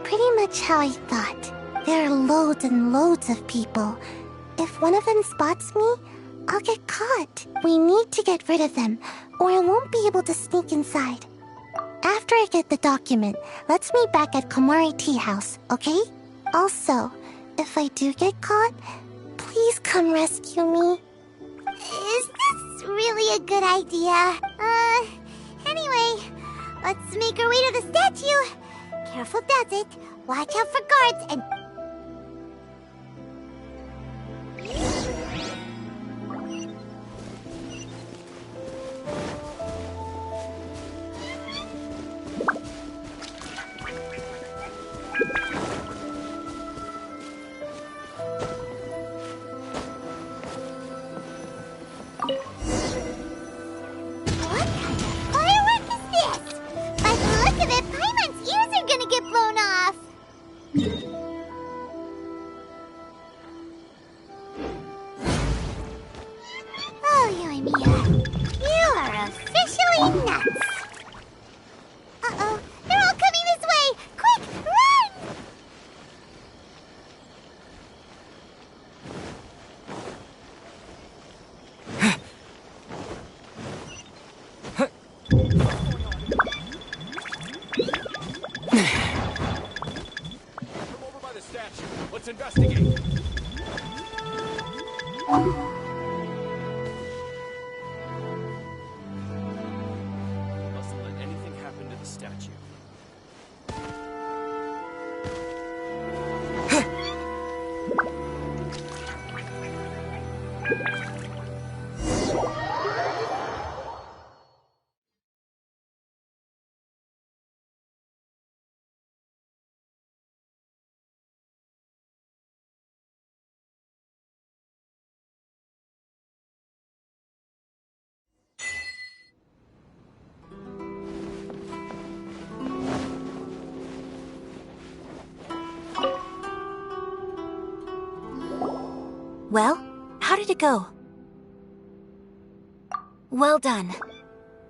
Pretty much how I thought. There are loads and loads of people. If one of them spots me, I'll get caught. We need to get rid of them, or I won't be able to sneak inside. After I get the document, let's meet back at Komari Tea House, okay? Also, if I do get caught, please come rescue me. Is this really a good idea? Anyway, let's make our way to the statue. Careful does it. Watch out for guards and... What kind of firework is this? By the look of it, Paimon's ears are gonna get blown off. Oh, Yoimiya, you are officially nuts. Uh-oh, they're all coming this way! Quick, run! Let's investigate. Mustn't let anything happen to the statue. Well, how did it go? Well done.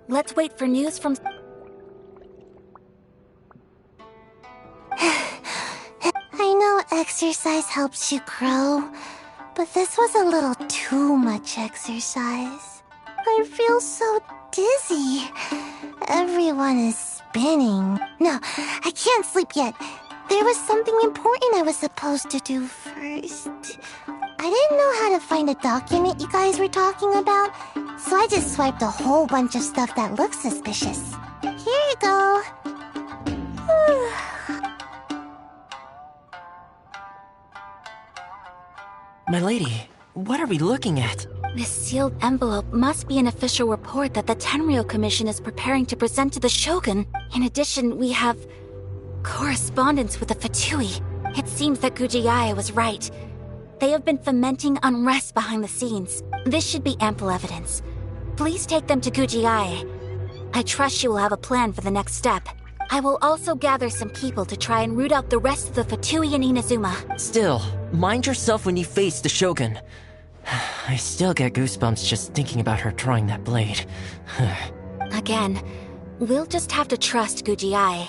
Let's wait for news from... I know exercise helps you grow, but this was a little too much exercise. I feel so dizzy. Everyone is spinning. No, I can't sleep yet. There was something important I was supposed to do first. I didn't know how to find a document you guys were talking about, so I just swiped a whole bunch of stuff that looks suspicious. Here you go. My lady, what are we looking at? This sealed envelope must be an official report that the Tenryou Commission is preparing to present to the Shogun. In addition, we have... Correspondence with the Fatui. It seems that Gujiaya was right. They have been fomenting unrest behind the scenes. This should be ample evidence. Please take them to Gujiaya. I trust she will have a plan for the next step. I will also gather some people to try and root out the rest of the Fatui in Inazuma. Still, mind yourself when you face the Shogun. I still get goosebumps just thinking about her drawing that blade. Again, we'll just have to trust Gujiai.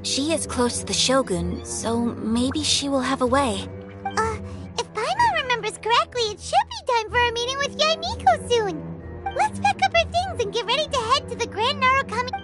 She is close to the Shogun, so maybe she will have a way. If Paimon remembers correctly, it should be time for a meeting with Yaimiko soon. Let's pack up our things and get ready to head to the Grand Narukami.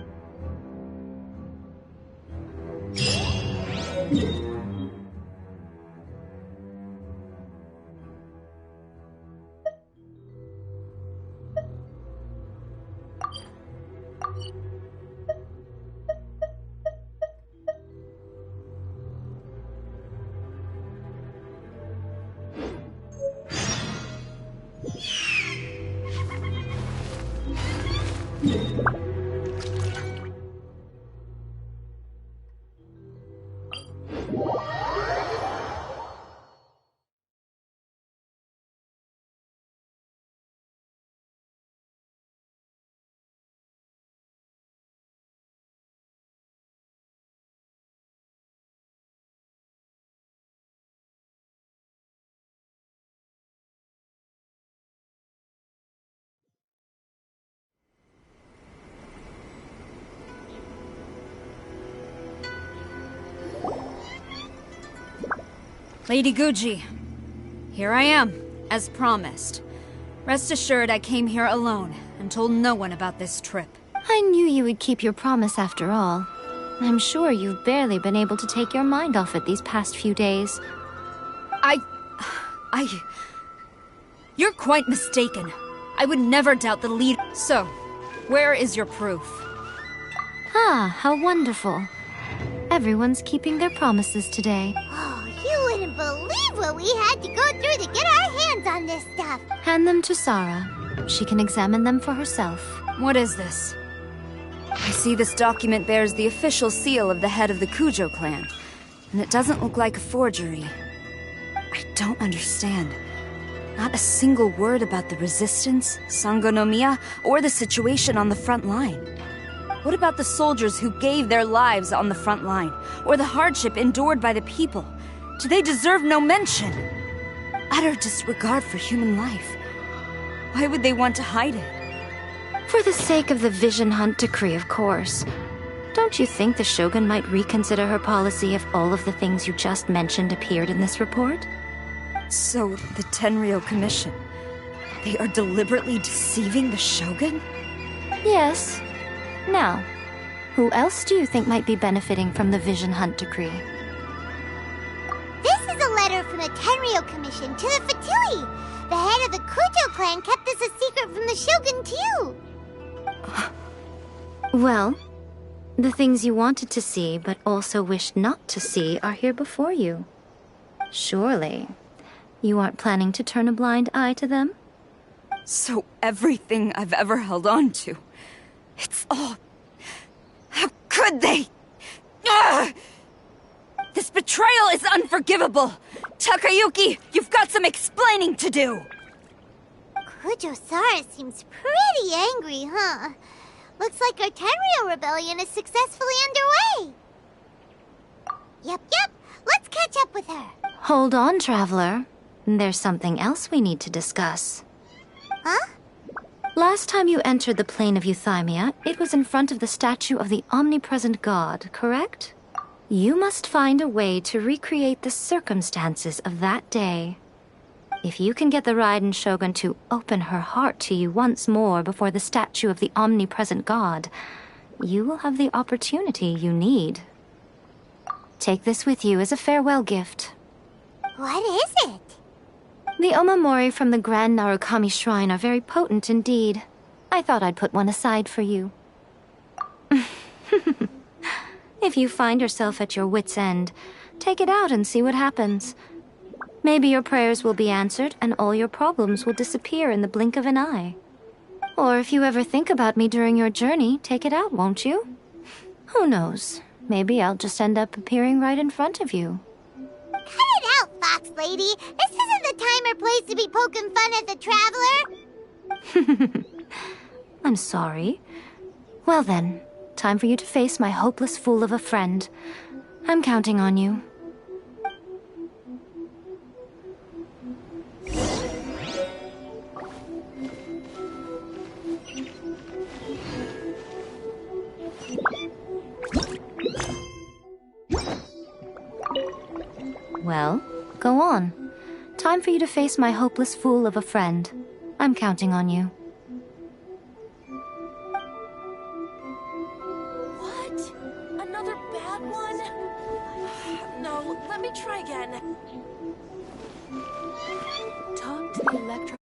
Lady Guji, here I am, as promised. Rest assured I came here alone and told no one about this trip. I knew you would keep your promise after all. I'm sure you've barely been able to take your mind off it these past few days. You're quite mistaken. I would never doubt the lead. So, where is your proof? Ah, how wonderful. Everyone's keeping their promises today. Oh, you wouldn't believe what we had to go through to get our hands on this stuff. Hand them to Sarah. She can examine them for herself. What is this? I see this document bears the official seal of the head of the Kujo clan, and it doesn't look like a forgery. I don't understand. Not a single word about the resistance, Sangonomiya, or the situation on the front line. What about the soldiers who gave their lives on the front line, or the hardship endured by the people? Do they deserve no mention? Utter disregard for human life. Why would they want to hide it? For the sake of the Vision Hunt decree, of course. Don't you think the Shogun might reconsider her policy if all of the things you just mentioned appeared in this report? So, the Tenryou Commission, they are deliberately deceiving the Shogun? Yes. Now, who else do you think might be benefiting from the Vision Hunt decree? This is a letter from the Tenryou Commission to the Fatui. The head of the Kujo clan kept this a secret from the Shogun, too. Well, the things you wanted to see but also wished not to see are here before you. Surely, you aren't planning to turn a blind eye to them? So everything I've ever held on to, it's all... How could they? Ugh! This betrayal is unforgivable! Takayuki, you've got some explaining to do! Kujo-Sara seems pretty angry, huh? Looks like our Tenryou rebellion is successfully underway. Yep. Let's catch up with her. Hold on, Traveler. There's something else we need to discuss. Huh? Last time you entered the plane of Euthymia, it was in front of the statue of the omnipresent god, correct? You must find a way to recreate the circumstances of that day. If you can get the Raiden Shogun to open her heart to you once more before the statue of the omnipresent god, you will have the opportunity you need. Take this with you as a farewell gift. What is it? The omamori from the Grand Narukami Shrine are very potent indeed. I thought I'd put one aside for you. If you find yourself at your wit's end, take it out and see what happens. Maybe your prayers will be answered and all your problems will disappear in the blink of an eye. Or if you ever think about me during your journey, take it out, won't you? Who knows? maybe I'll just end up appearing right in front of you. Cut it out, Fox Lady. This isn't the time or place to be poking fun at the Traveler. I'm sorry. Well then, time for you to face my hopeless fool of a friend. I'm counting on you. Well, go on. Time for you to face my hopeless fool of a friend. I'm counting on you. What? Another bad one? No, let me try again. Talk to the electro...